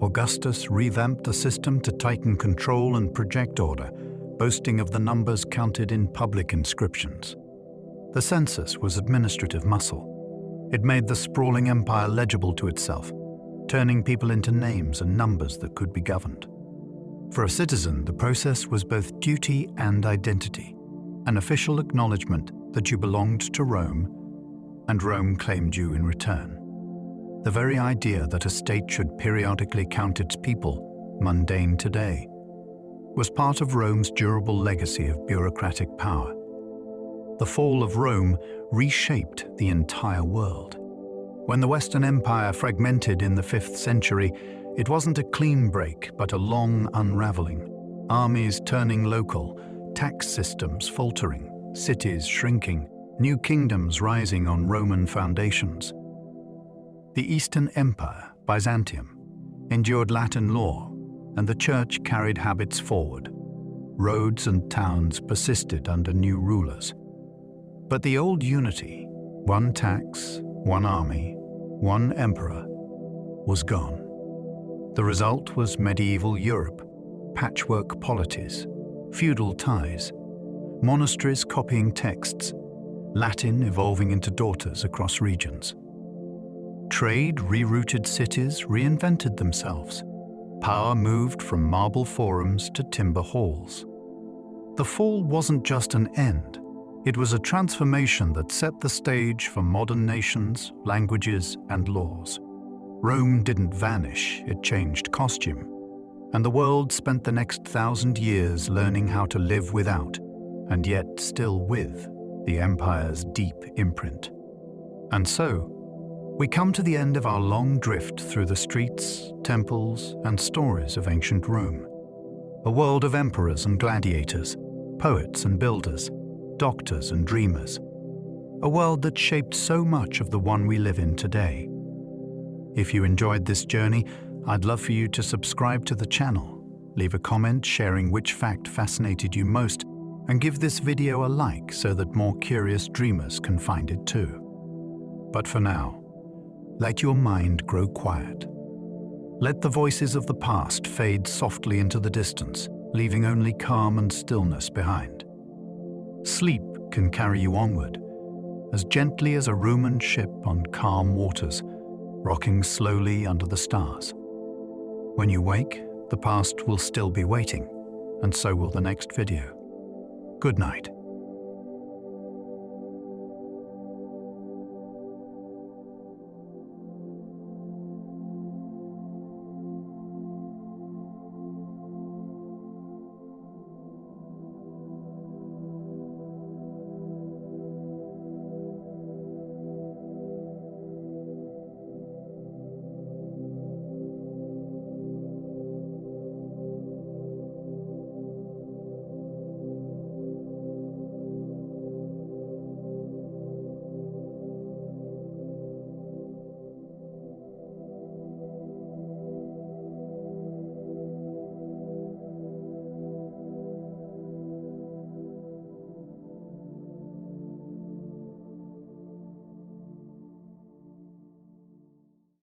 Augustus revamped the system to tighten control and project order, boasting of the numbers counted in public inscriptions. The census was administrative muscle. It made the sprawling empire legible to itself, turning people into names and numbers that could be governed. For a citizen, the process was both duty and identity, an official acknowledgement that you belonged to Rome, and Rome claimed you in return. The very idea that a state should periodically count its people, mundane today, was part of Rome's durable legacy of bureaucratic power. The fall of Rome reshaped the entire world. When the Western Empire fragmented in the 5th century, it wasn't a clean break, but a long unraveling. Armies turning local, tax systems faltering, cities shrinking, new kingdoms rising on Roman foundations. The Eastern Empire, Byzantium, endured Latin law, and the Church carried habits forward. Roads and towns persisted under new rulers. But the old unity, one tax, one army, one emperor, was gone. The result was medieval Europe, patchwork polities, feudal ties, monasteries copying texts, Latin evolving into daughters across regions. Trade rerouted cities reinvented themselves. Power moved from marble forums to timber halls. The fall wasn't just an end. It was a transformation that set the stage for modern nations, languages, and laws. Rome didn't vanish, it changed costume. And the world spent the next 1,000 years learning how to live without, and yet still with, the empire's deep imprint. And so, we come to the end of our long drift through the streets, temples, and stories of ancient Rome. A world of emperors and gladiators, poets and builders, doctors and dreamers. A world that shaped so much of the one we live in today. If you enjoyed this journey, I'd love for you to subscribe to the channel, leave a comment sharing which fact fascinated you most, and give this video a like so that more curious dreamers can find it too. But for now, let your mind grow quiet. Let the voices of the past fade softly into the distance, leaving only calm and stillness behind. Sleep can carry you onward, as gently as a Roman ship on calm waters, rocking slowly under the stars. When you wake, the past will still be waiting, and so will the next video. Good night.